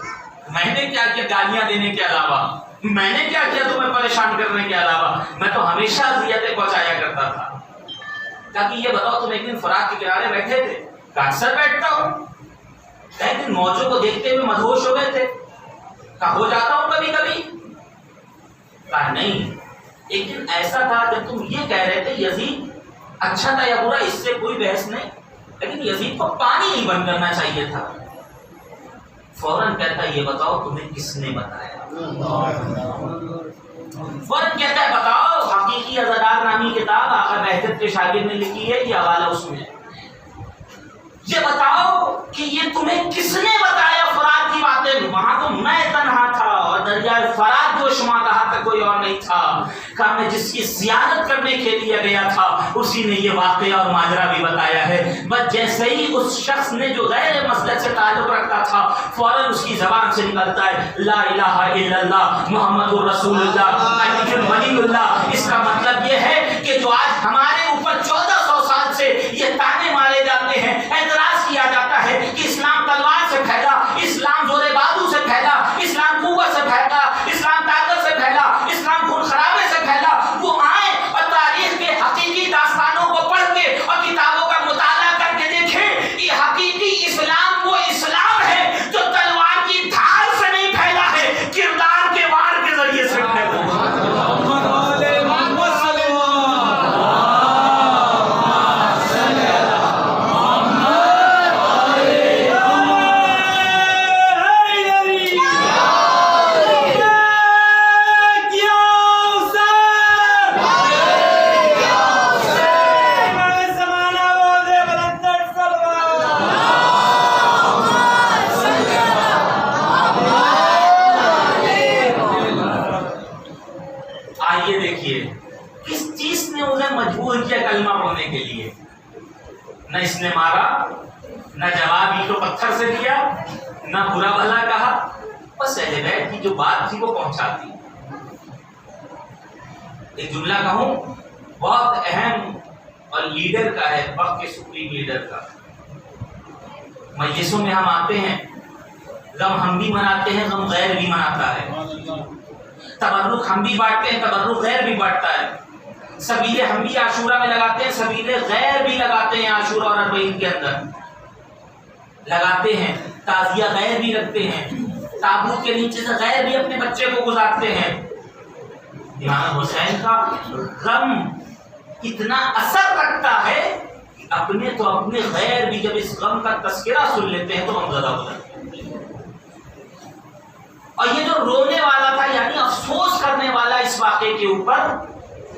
میں نے کیا کیا گالیاں دینے کے علاوہ؟ میں نے کیا کیا تمہیں پریشان کرنے کے علاوہ؟ میں تو ہمیشہ اذیتیں پہنچایا کرتا تھا۔ کہا کہ یہ بتاؤ تم ایک دن فرات کے کنارے بیٹھے تھے؟ کہا اکثر بیٹھتا ہوں۔ ایک دن موجوں کو دیکھتے ہوئے مدہوش ہو گئے تھے؟ کہا ہو جاتا ہوں کبھی کبھی۔ کہا نہیں، ایک دن ایسا تھا جب تم یہ کہہ رہے تھے یزید اچھا تھا یا برا، اس سے کوئی بحث نہیں، لیکن یزید کو پانی نہیں بند کرنا چاہیے تھا۔ فوراً کہتا ہے یہ بتاؤ تمہیں کس نے بتایا؟ فوراً کہتا ہے بتاؤ، حقیقی عزادار نامی کتاب آقا بہجت کے شاگرد نے لکھی ہے، یہ حوالہ اس میں ہے۔ یہ بتاؤ کہ یہ تمہیں کس نے بتایا فرات کی باتیں؟ وہاں تو میں تنہا تھا اور دریائے فرات جو شما کہا تھا کوئی اور نہیں تھا۔ کہا میں جس کی زیارت کرنے کے لیے گیا تھا اسی نے یہ واقعہ اور ماجرا بھی بتایا ہے۔ بس جیسے ہی اس شخص نے جو غیر مسلک سے تعلق رکھتا تھا فوراً اس کی زبان سے نکلتا ہے لا الہ الا اللہ محمد الرسول اللہ علی ولی اللہ۔ اس کا مطلب یہ ہے کہ جو آج ہمارے اوپر 1400 سال سے یہ تانے مارے جاتے ہیں، اعتراض کیا جاتا ہے کہ اسلام تلوار سے پھیلا، اسلام زور بازو سے پھیلا، اسلام قوت سے پھیلا، اسلام طاقت سے پھیلا، اسلام خون خرابے سے پھیلا، وہ آئیں اور تاریخ کے حقیقی داستانوں کو پڑھ کے اور کتابوں کا مطالعہ کر کے دیکھیں کہ حقیقی اسلام وہ اسلام ہے جو تلوار کی دھار سے نہیں پھیلا ہے، کردار کے وار کے ذریعے سے پھیلا ہے۔ نہ اس نے مارا، نہ جواب ہی تو پتھر سے دیا، نہ برا بھلا کہا، بس اہل بیت کی جو بات تھی وہ پہنچاتی۔ ایک جملہ کہوں بہت اہم اور لیڈر کا ہے، وقت کے سپریم لیڈر کا۔ مجلسوں میں ہم آتے ہیں، غم ہم بھی مناتے ہیں، غم غیر بھی مناتا ہے، تبرک ہم بھی بانٹتے ہیں، تبرک غیر بھی بانٹتا ہے، سبیلے ہم بھی عاشورہ میں لگاتے ہیں، سبیلے غیر بھی لگاتے ہیں، عاشورہ اور اربعین کے اندر لگاتے ہیں، تعزیہ غیر بھی رکھتے ہیں، تابوت کے نیچے سے غیر بھی اپنے بچے کو گزارتے ہیں۔ امام حسین کا غم اتنا اثر رکھتا ہے کہ اپنے تو اپنے غیر بھی جب اس غم کا تذکرہ سن لیتے ہیں تو غم زدہ ہو جاتے ہیں۔ اور یہ جو رونے والا تھا یعنی افسوس کرنے والا اس واقعے کے اوپر،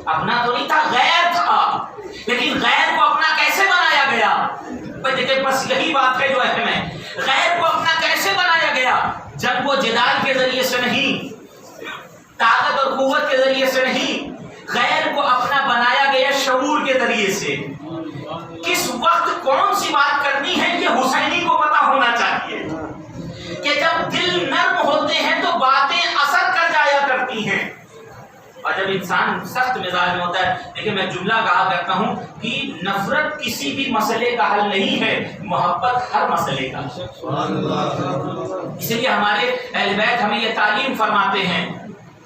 اپنا تو نہیں تھا، غیر تھا، لیکن غیر کو اپنا کیسے بنایا گیا؟ دیکھیں بس یہی بات ہے جو اہم ہے، غیر کو اپنا کیسے بنایا گیا؟ جنگ و جدال کے ذریعے سے نہیں، طاقت اور قوت کے ذریعے سے نہیں، غیر کو اپنا بنایا گیا شعور کے ذریعے سے۔ کس وقت کون سی بات کرنی ہے یہ حسینی کو پتا ہونا چاہیے کہ جب دل نرم ہوتے ہیں تو باتیں اثر کر جایا کرتی ہیں، اور جب انسان سخت مزاج میں ہوتا ہے۔ لیکن میں جملہ کہا کرتا ہوں کہ نفرت کسی بھی مسئلے کا حل نہیں ہے، محبت ہر مسئلے کا۔ اسی لیے ہمارے اہل بیت ہمیں یہ تعلیم فرماتے ہیں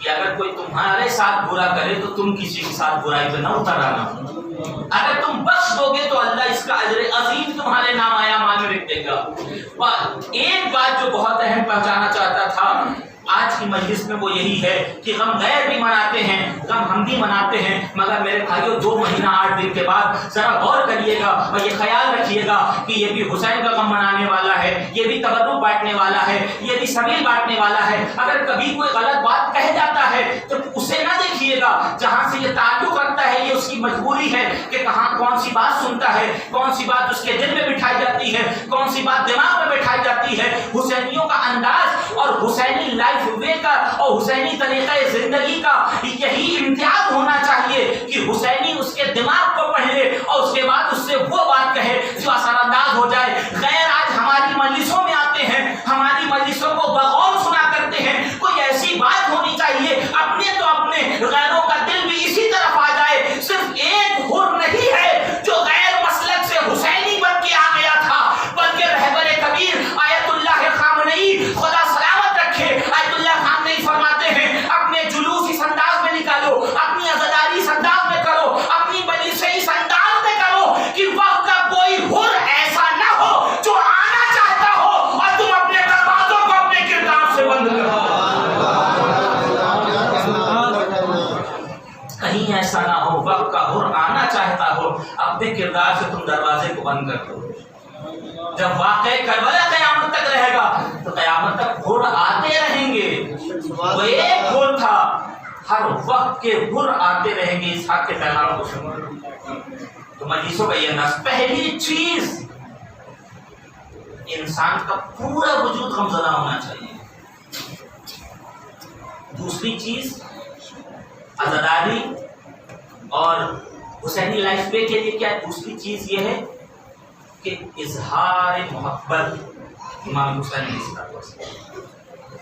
کہ اگر کوئی تمہارے ساتھ برا کرے تو تم کسی کے ساتھ برائی پہ نہ اتر آنا، اگر تم بخش دو گے تو اللہ اس کا اجر عظیم تمہارے نام آیا مان میں لکھ دے گا۔ ایک بات جو بہت اہم پہنچانا چاہتا تھا آج کی مجلس میں وہ یہی ہے کہ غم غیر بھی مناتے ہیں، غم ہم بھی مناتے ہیں، مگر میرے بھائیوں 2 مہینہ 8 دن کے بعد ذرا غور کریے گا اور یہ خیال رکھیے گا کہ یہ بھی حسین کا غم منانے والا ہے، یہ بھی تبرک بانٹنے والا ہے، یہ بھی سبیل بانٹنے والا ہے۔ اگر کبھی کوئی غلط بات کہہ جاتا ہے تو اسے نہ دیکھیے گا، جہاں سے یہ تعلق رکھتا ہے یہ اس کی مجبوری ہے کہ کہاں کون سی بات سنتا ہے، کون سی بات اس کے دل میں بٹھائی جاتی ہے، کون سی بات دماغ میں بٹھائی جاتی ہے۔ حسینیوں کا انداز اور حسینی لائف وے کا اور حسینی طریقہ زندگی کا یہی امتیاز ہونا چاہیے کہ حسینی اس کے دماغ کو پڑھ لے اور اس کے بعد اس سے وہ بات کہے جو اثر انداز ہو جائے۔ غیر آج ہماری مجلسوں میں آتے ہیں، ہماری مجلسوں کو بغور سنا کرتے ہیں، کوئی ایسی بات ہونی چاہیے اپنے تو اپنے غیروں کا دل بھی اسی طرف آ جائے۔ صرف ایک حر نہیں ہے جو غیر مسلک سے حسینی بن کے آ گیا تھا، بلکہ رہبر کبیر آیت اللہ کہیں ایسا نہ ہو وقت کا حر آنا چاہتا ہو اپنے کردار سے تم دروازے کو بند کر دو. جب واقع کربلا قیامت تک رہے گا تو قیامت تک حر آتے رہیں گے. وہ ایک حر تھا، ہر وقت کے حر آتے رہیں گے اسحاق کے پیغام کو سنو. تو مجلسوں کا یہ نصب، پہلی چیز انسان کا پورا وجود غمزدہ ہونا چاہیے. دوسری چیز عزاداری اور حسینی لائف پہ کے لیے کیا ہے؟ دوسری چیز یہ ہے کہ اظہار محبت امام حسین علیہ السلام.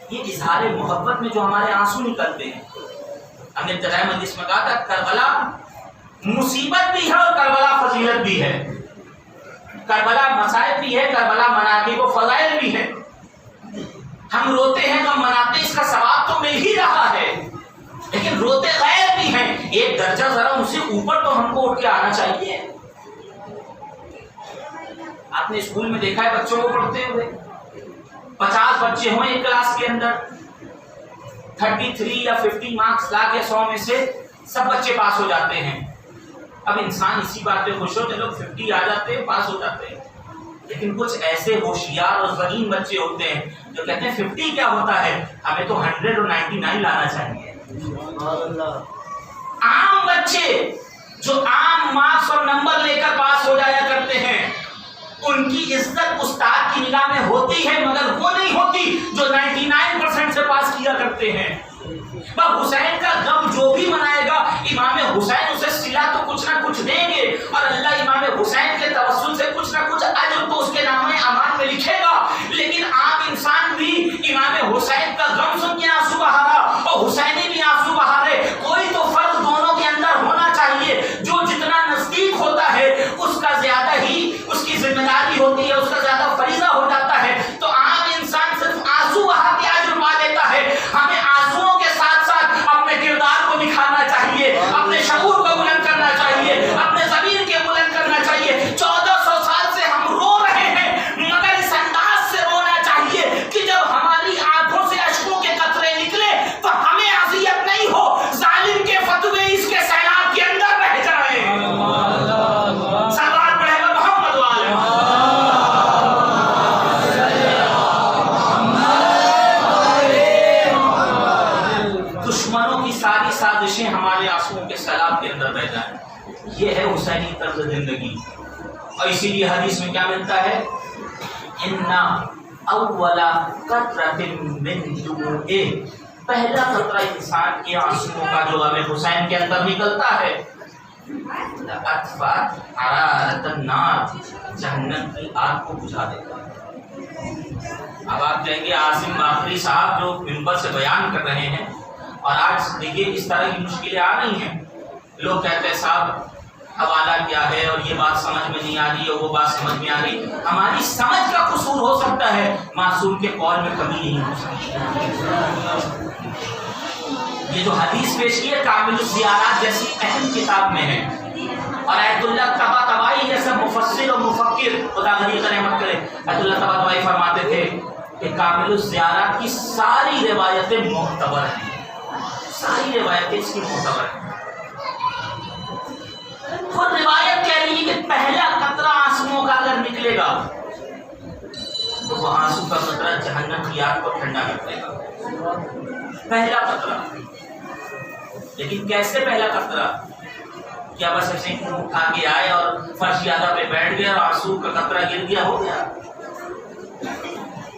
یہ اظہار محبت میں جو ہمارے آنسو نکلتے ہیں، ہم نے ابتدائی مجلس میں کہا تھا کربلا مصیبت بھی ہے اور کربلا فضیلت بھی ہے، کربلا مصائب بھی ہے، کربلا مناقب و فضائل بھی ہے. ہم روتے ہیں تو ہم مناتے ہیں، اس کا ثواب تو مل ہی رہا ہے، لیکن روتے غیر بھی ہیں. ایک درجہ ذرا ان سے اوپر تو ہم کو اٹھ کے آنا چاہیے. آپ نے اسکول میں دیکھا ہے بچوں کو پڑھتے ہوئے، 50 بچے ہوں ایک کلاس کے اندر، 33 یا 50 مارکس لا کے 100 میں سے سب بچے پاس ہو جاتے ہیں. اب انسان اسی بات پہ خوش ہو چلو 50 آ جاتے ہیں، پاس ہو جاتے ہیں. لیکن کچھ ایسے ہوشیار اور ذہین بچے ہوتے ہیں جو کہتے ہیں 50 کیا ہوتا ہے، ہمیں تو 100 اور 99 لانا چاہیے. عام بچے جو عام مارکس اور نمبر لے کر پاس ہو جایا کرتے ہیں، ان کی عزت استاد کی نگاہ میں ہوتی ہے، مگر وہ نہیں ہوتی جو 99% سے پاس کیا کرتے ہیں. حسین کا غم جو بھی منائے گا امام حسین اسے صلہ تو کچھ نہ کچھ دیں گے، اور اللہ امام حسین کے توسل سے کچھ نہ کچھ اجر تو اس کے نام امان میں لکھے گا. لیکن عام انسان بھی امام حسین کا غم سن کے آنسو بہا رہا اور حسینی بھی آنسو بہا رہے. کوئی تو فرق دونوں کے اندر ہونا چاہیے. جو جتنا نزدیک ہوتا ہے اس کا زیادہ ہی اس کی ذمہ داری ہوتی ہے، اس کا زیادہ فریضہ ہو جاتا ہے. تو عام انسان صرف آنسو بہا کے اجر پا لیتا ہے. ہمیں آنسوؤں کے ساتھ ساتھ اپنے کردار کو دکھانا چاہیے، اپنے شعور کو بلند کرنا چاہیے، اپنے ضمیر کے بلند کرنا چاہیے. 1400 سال سے ہم رو رہے ہیں، مگر اس انداز سے رونا چاہیے کہ جب ہماری آنکھوں سے اشکوں کے قطرے نکلے تو ہمیں اذیت نہیں ہو، ظالم کے فتوے اس کے سیلاب کے اندر رہ جائیں. سلوات پڑھے گا محمد والے. دشمنوں کی ساری سازشیں ہمارے آنسوؤں کے سیلاب کے اندر بہ جائیں. یہ ہے حسینی طرز زندگی. اور اسی لیے حدیث میں کیا ملتا ہے؟ اِنَّ أَوَّلَ قَطْرَةٍ مِّن دُمُوعِهِ، پہلا قطرہ انسان کے آنسوؤں کا جو غم حسین کے اندر نکلتا ہے، لَأَطْفَأَتْ حَرَارَةَ النَّارِ، جہنم کی آگ کو بجھا دیتا ہے. اب آپ کہیں گے عاصم باقری صاحب جو منبر سے بیان کر رہے ہیں، اور آج دیکھیے اس طرح کی مشکلیں آ رہی ہیں، لوگ کہتے ہیں صاحب حوالہ کیا ہے اور یہ بات سمجھ میں نہیں آ رہی اور وہ بات سمجھ میں آ رہی. ہماری سمجھ کا قصور ہو سکتا ہے، معصوم کے قول میں کمی نہیں ہو سکتی. یہ جو حدیث پیش کی ہے کامل الزیارات جیسی اہم کتاب میں ہے، اور آیت اللہ طباطبائی جیسا مفسر اور مفکر خدا غنی کا رحمت کرے، آیت اللہ طباطبائی فرماتے تھے کہ کامل الزیارات کی ساری روایتیں معتبر ہیں، ساری روایتیں اس کی معتبر ہیں. خود روایت کہہ رہی ہے کہ پہلا قطرہ آنسوؤں کا اگر نکلے گا تو وہ آنسو کا قطرہ جہنم کی آگ کو ٹھنڈا کر دے گا. پہلا قطرہ. لیکن کیسے پہلا قطرہ؟ کیا بس ایسے اٹھا کے آئے اور فرش یادہ پہ بیٹھ گیا اور آنسو کا قطرہ گر گیا ہو گیا؟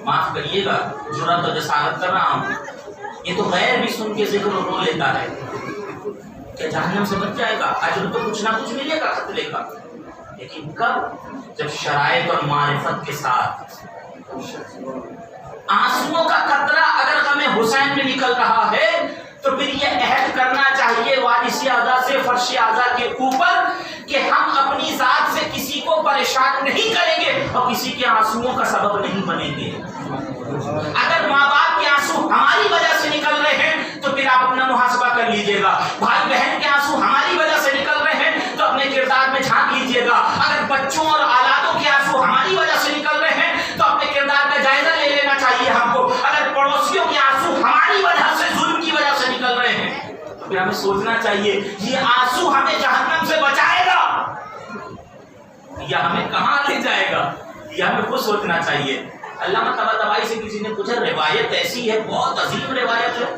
معاف کریے گا جرأت و جسارت کر رہا ہوں، یہ تو غیر بھی سن کے ذکر رو لیتا ہے کہ جہنم سے بچ جائے گا، اجر تو کچھ نہ کچھ ملے گا قتلے کا. لیکن کب؟ جب شرائط اور معرفت کے ساتھ. آنسوؤں کا قطرہ اگر غم حسین میں نکل رہا ہے تو پھر یہ عہد کرنا چاہیے وارث اعضا سے فرش اعضا کے اوپر کہ ہم اپنی ذات سے کسی کو پریشان نہیں کریں گے اور کسی کے آنسوؤں کا سبب نہیں بنیں گے. اگر ماں باپ کے آنسو ہماری وجہ سے نکل رہے ہیں تو پھر آپ اپنا محاسبہ کر لیجئے گا. بھائی بہن کے آنسو ہماری وجہ سے نکل رہے ہیں تو اپنے کردار میں جھانک لیجئے گا. اگر بچوں اور اولادوں کے آنسو ہماری وجہ سے نکل رہے ہیں تو اپنے کردار کا جائزہ لے لینا چاہیے ہم کو. اگر پڑوسیوں کے آنسو ہماری وجہ سے ظلم کی وجہ سے نکل رہے ہیں پھر ہمیں سوچنا چاہیے یہ آنسو ہمیں جہنم سے بچائے گا یا ہمیں کہاں لے جائے گا، یہ ہمیں خود سوچنا چاہیے۔ علامہ طباطبائی سے کسی نے پوچھا، روایت ایسی ہے، بہت عظیم روایت ہے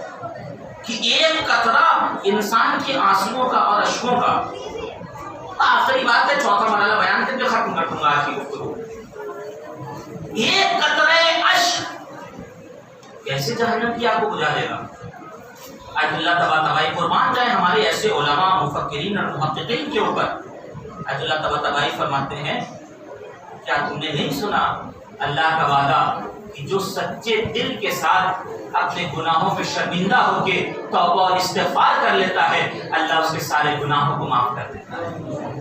کہ ایک قطرہ انسان کے آنسوؤں کا اور اشکوں کا، آخری بات ہے، چوتھا مرحلہ بیان کر کے ختم کر دوں گا آج کی گفتگو، ایک قطرہ اشک کیسے جہنم کی آگ کو بجھا دے گا۔ آیت اللہ طباطبائی قربان جائیں ہمارے ایسے علماء، مفکرین اور محققین کے اوپر۔ آیت اللہ طباطبائی فرماتے ہیں، کیا تم نے نہیں سنا اللہ کا وعدہ کہ جو سچے دل کے ساتھ اپنے گناہوں پہ شرمندہ ہو کے توبہ اور استغفار کر لیتا ہے، اللہ اس کے سارے گناہوں کو معاف کر دیتا ہے۔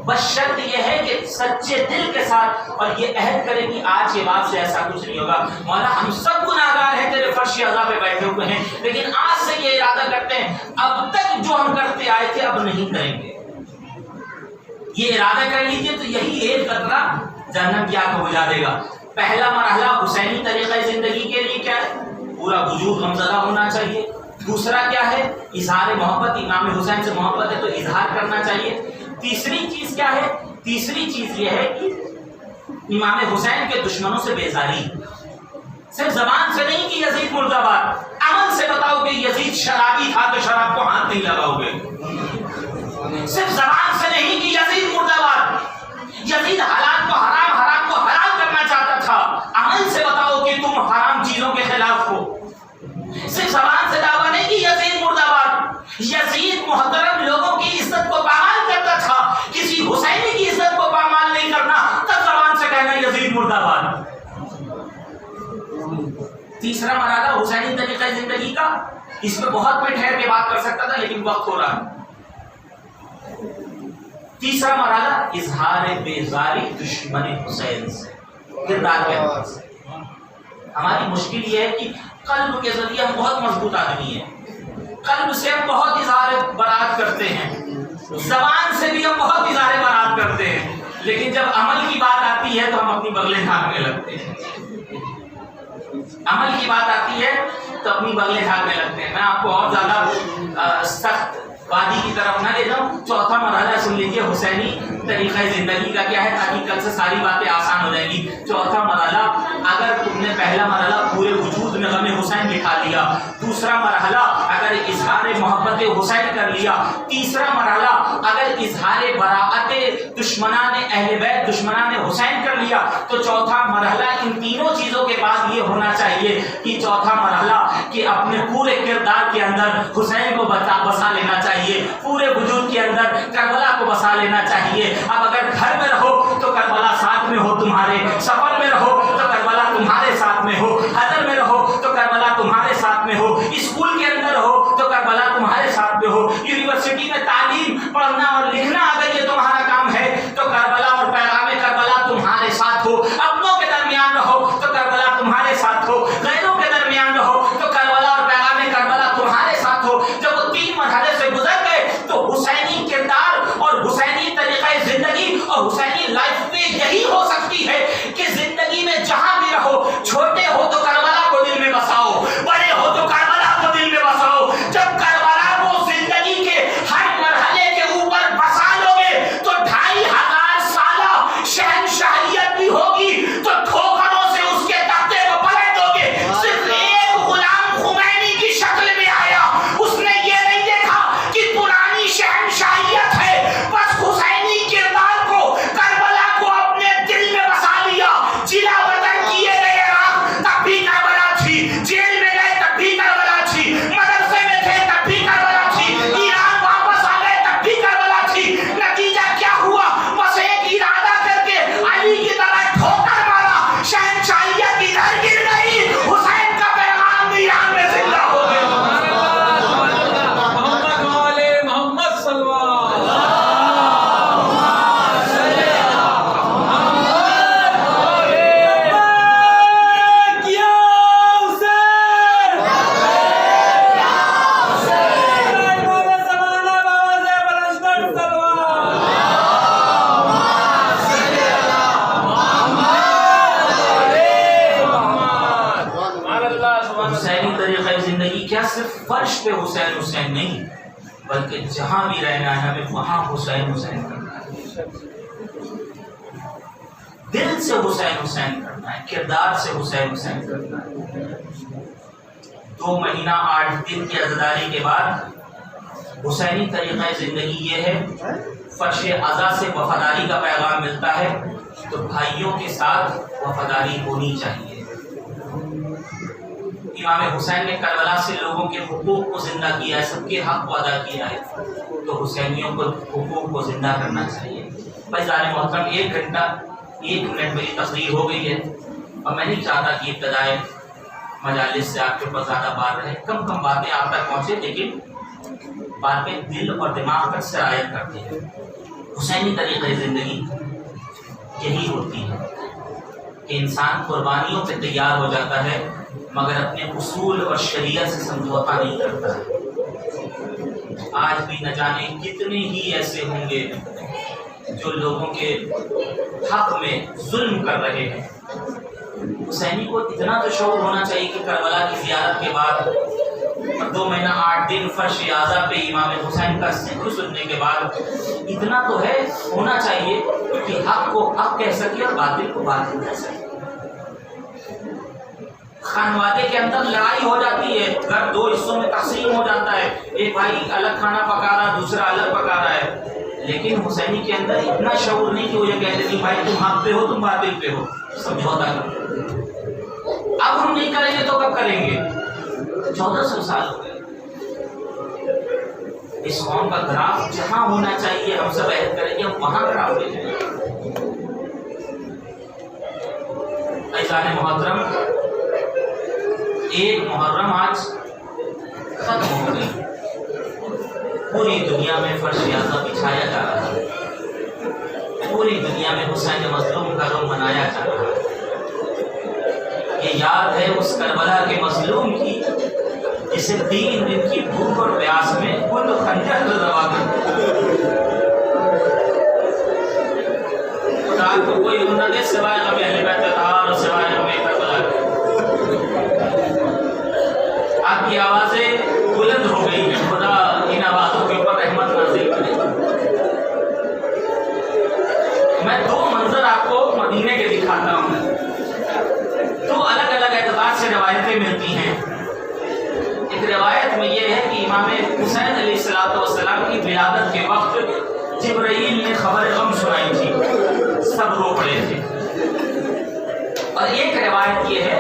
بس شرط یہ ہے کہ سچے دل کے ساتھ، اور یہ عہد کرے کہ آج کے بعد سے ایسا کچھ نہیں ہوگا۔ مولا ہم سب گناہگار ہیں، تیرے فرش عزا پہ بیٹھے ہوئے ہیں، لیکن آج سے یہ ارادہ کرتے ہیں اب تک جو ہم کرتے آئے تھے اب نہیں کریں گے۔ یہ ارادہ کر لیجیے تو یہی ایک قطرہ جہنم کی آگ کو بجھا دے گا۔ پہلا مرحلہ حسینی طریقہ زندگی کے لیے کیا ہے؟ پورا وجود غمزدہ ہونا چاہیے۔ دوسرا کیا ہے؟ اظہار محبت، امام حسین سے محبت ہے تو اظہار کرنا چاہیے۔ تیسری چیز کیا ہے؟ تیسری چیز یہ ہے کہ امام حسین کے دشمنوں سے بیزاری، صرف زبان سے نہیں کہ یزید مرد آباد، عمل سے بتاؤ کہ یزید شرابی تھا تو شراب کو ہاتھ نہیں لگاؤ گے۔ صرف زبان سے نہیں کہ یزید مرد آباد، یزید حلال کو حرام، حرام کو حلال کرنا چاہتا تھا، عمل سے بتاؤ کہ تم حرام چیزوں کے خلاف ہو۔ صرف زبان سے دعویٰ نہیں کہ یزید مرد آباد، یزید محترم لوگوں کی عزت کو پامال کرتا تھا، کسی حسینی کی عزت کو پامال نہیں کرنا، تب زبان سے کہنا یزید مرد آباد۔ تیسرا مرحلہ حسینی طریقہ زندگی کا، اس میں بہت میں ٹھہر کے بات کر سکتا تھا لیکن وقت ہو رہا ہے۔ تیسرا مرحلہ اظہار بیزاری دشمن حسین سے، کردار کے اعتبار سے۔ ہماری مشکل یہ ہے کہ قلب کے ذریعے ہم بہت مضبوط آدمی ہیں، قلب سے ہم بہت اظہار برات کرتے ہیں، زبان سے بھی ہم بہت اظہار برات کرتے ہیں، لیکن جب عمل کی بات آتی ہے تو ہم اپنی بغلیں ڈھانکنے لگتے ہیں۔ عمل کی بات آتی ہے تو اپنی بغلیں ڈھانکنے لگتے ہیں۔ میں آپ کو اور زیادہ سخت وادی کی طرف نہ لے جاؤں، چوتھا مرحلہ سن لیجیے حسینی طریقہ زندگی کا کیا ہے، تاکہ کل سے ساری باتیں آسان ہو جائیں گی۔ چوتھا مرحلہ، اگر تم نے پہلا مرحلہ پورے وجود میں غم حسین بٹھا لیا، دوسرا مرحلہ اگر اظہار محبت حسین کر لیا، تیسرا مرحلہ اگر اظہار براءت دشمنان اہل بیت دشمنان حسین کر لیا، تو چوتھا مرحلہ ان تینوں چیزوں کے بعد یہ ہونا چاہیے کہ چوتھا مرحلہ کہ اپنے پورے کردار کے اندر حسین کو بسا لینا چاہیے، پورے وجود کے اندر کربلا کو بسا لینا چاہیے۔ اب اگر گھر میں رہو تو کربلا ساتھ میں ہو تمہارے، سفر میں رہو تو کربلا تمہارے ساتھ میں ہو، حضر میں رہو تو کربلا تمہارے ساتھ میں ہو، اسکول کے اندر ہو تو کربلا تمہارے ساتھ میں ہو، یونیورسٹی میں تعلیم پڑھنا اور لکھنا اگر یہ تمہارا کام ہے تو کربلا اور پیغام کربلا تمہارے ساتھ ہو، اپنوں کے درمیان رہو تو کربلا تمہارے ساتھ ہو، غیروں کے درمیان رہو تو کربلا اور پیغام کربلا تمہارے ساتھ ہو۔ جب وہ تین مرحلے سے گزر گئے تو حسینی کردار اور حسینی طریقہ زندگی اور حسینی لائف میں یہی ہو سکتی ہے کہ زندگی میں جہاں بھی رہو، چھوٹے ہو تو کربلا کو دل میں بساؤ، بڑے ہو تو کربلا کو دل میں بساؤ۔ جب کربلا کو زندگی کے ہر مرحلے کے اوپر بسا لو گے تو 2500 سالہ شہنشاہیت بھی ہوگی تو ٹھوکروں سے اس کے تختے کو پلٹ دو گے۔ صرف ایک غلام خمینی کی شکل میں آیا، اس نے یہ نہیں دیکھا کہ پرانی شہنشاہیت ہے، بس حسینی کردار کو، کربلا کو اپنے دل میں بسا لیا۔ جلا وطن کیے گئے راہ تب بھی کربلا تھی، جیل میں گئے تب بھی کربلا تھی، مدرسے میں تھے تب بھی کربلا تھی، ایران واپس آ گئے تب بھی کربلا تھی۔ نتیجہ کیا ہوا؟ بس ایک ارادہ کر کے علی کی طرح ٹھوکر مارا، شہنشاہیت ادھر گر گئی، حسین کا پیغام ایران میں زندہ ہو گیا۔ حسینی طریقہ زندگی کیا صرف فرش پہ حسین حسین نہیں، بلکہ جہاں بھی رہنا ہے ہمیں وہاں حسین حسین کرنا ہے، دل سے حسین حسین کرنا ہے، کردار سے حسین حسین کرنا ہے۔ 2 مہینہ 8 دن کی عزاداری کے بعد حسینی طریقہ زندگی یہ ہے، فرش عزا سے وفاداری کا پیغام ملتا ہے تو بھائیوں کے ساتھ وفاداری ہونی چاہیے۔ امام حسین نے کربلا سے لوگوں کے حقوق کو زندہ کیا ہے، سب کے حق کو ادا کیا ہے، تو حسینیوں کو حقوق کو زندہ کرنا چاہیے۔ فیضان محترم 1 گھنٹہ 1 منٹ میری تقریر ہو گئی ہے، اور میں نہیں چاہتا کہ ابتدائے مجالس سے آپ کے اوپر زیادہ بات رہے، کم باتیں آپ تک پہنچے، لیکن باتیں دل اور دماغ تک سرایت کرتی ہے۔ حسینی طریقۂ زندگی یہی ہوتی ہے کہ انسان قربانیوں پہ تیار ہو جاتا ہے مگر اپنے اصول اور شریعت سے سمجھوتا نہیں کرتا ہے۔ آج بھی نہ جانے کتنے ہی ایسے ہوں گے جو لوگوں کے حق میں ظلم کر رہے ہیں۔ حسینی کو اتنا تو شعور ہونا چاہیے کہ کربلا کی زیارت کے بعد 2 مہینہ 8 دن فرش اعظم پہ امام حسین کا ذکر سننے کے بعد اتنا تو ہے ہونا چاہیے کہ حق کو حق کہہ سکے اور باطل کو باطل کہہ سکے۔ خانوادے کے اندر لڑائی ہو جاتی ہے، گھر 2 حصوں میں تقسیم ہو جاتا ہے، ایک بھائی الگ کھانا پکا رہا ہے، دوسرا الگ پکا رہا ہے، لیکن حسینی کے اندر اتنا شعور نہیں کہ وہ یہ کہتے کہ بھائی تم حق پہ ہو تم باطل پہ ہو، سمجھوتا کرو۔ اب ہم نہیں کریں گے تو کب کریں گے؟ 1400 سال ہو گئے۔ اس قوم کا گراف جہاں ہونا چاہیے ہم سب عہد کریں گے ہم وہاں گراف لے جائیں گے۔ عزیزان محترم 1 محرم آج ختم ہو گئی، پوری دنیا میں فرش اعظم بچھایا جا رہا ہے، پوری دنیا میں حسین مظلوم کا روم منایا جا رہا ہے۔ یہ یاد ہے اس کربلا کے مظلوم کی جسے 3 دن کی بھوک اور پیاس میں خود خنجر دبا کر خدا کو کوئی نہ دے سوائے غم اہل بیت اطہار اور سوائے غم کربلا کے۔ آپ کی آوازیں بلند ہو گئی ہیں، خدا ان آوازوں کے اوپر رحمت نازل کرے۔ میں 2 منظر آپ کو مدینے کے دکھاتا ہوں، 2 الگ الگ اعتبار سے روایتیں ملتی ہیں۔ ایک روایت میں یہ ہے کہ امام حسین علیہ السلام کی ولادت کے وقت جبرائیل نے خبر غم سنائی تھی، سب رو پڑے تھے۔ اور ایک روایت یہ ہے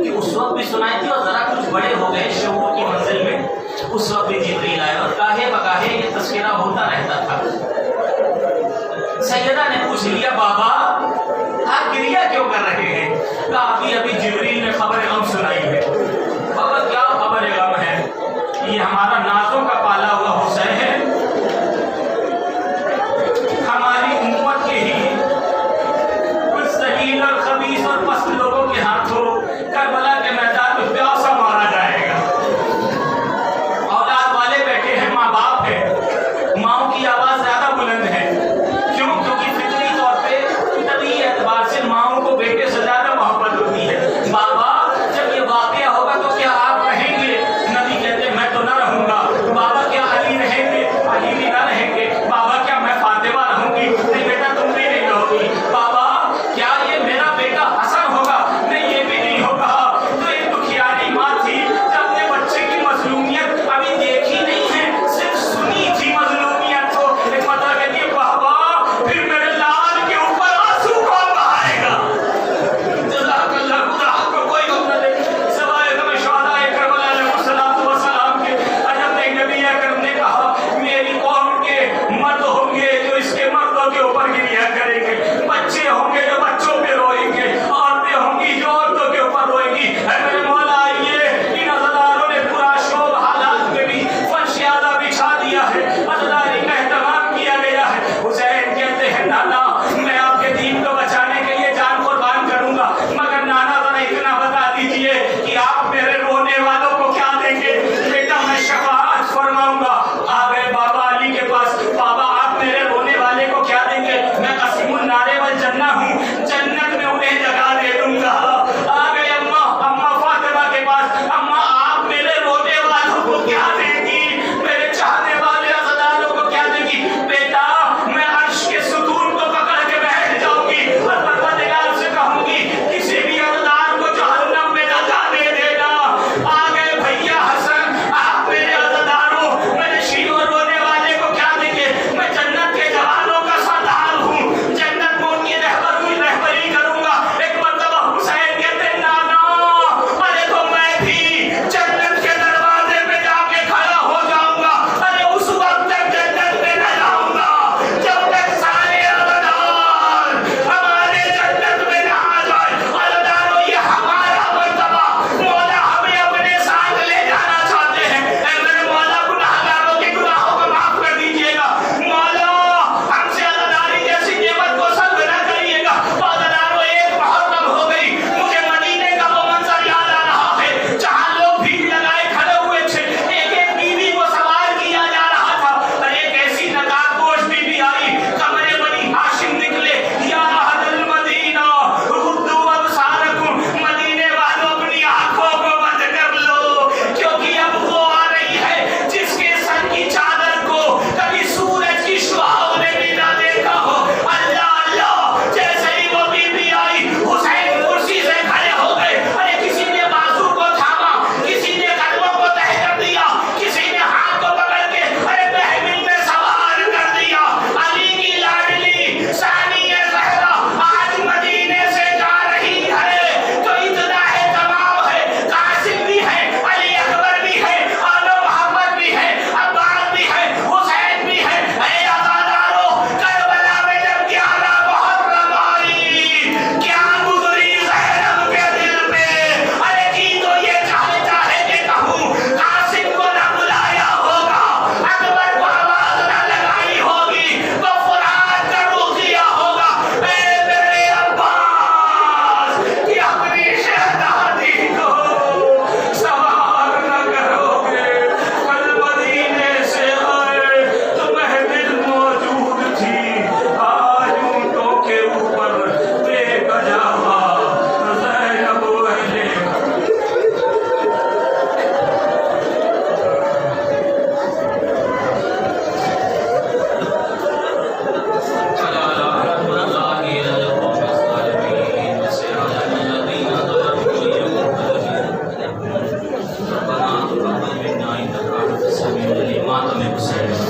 کہ اس وقت بھی سنائی تھی اور ذرا کچھ بڑے ہو گئے شعور کی منزل میں، اس وقت بھی جبرائیل آئے اور گاہے بگاہے یہ تذکرہ ہوتا رہتا تھا۔ سیدہ نے پوچھ لیا بابا آپ گریہ کیوں کر رہے ہیں؟ کہا ابھی جبرائیل نے خبر غم سنائی ہے۔ بابا کیا خبر غم ہے؟ یہ ہمارا نازوں کا پالا ہوا حسین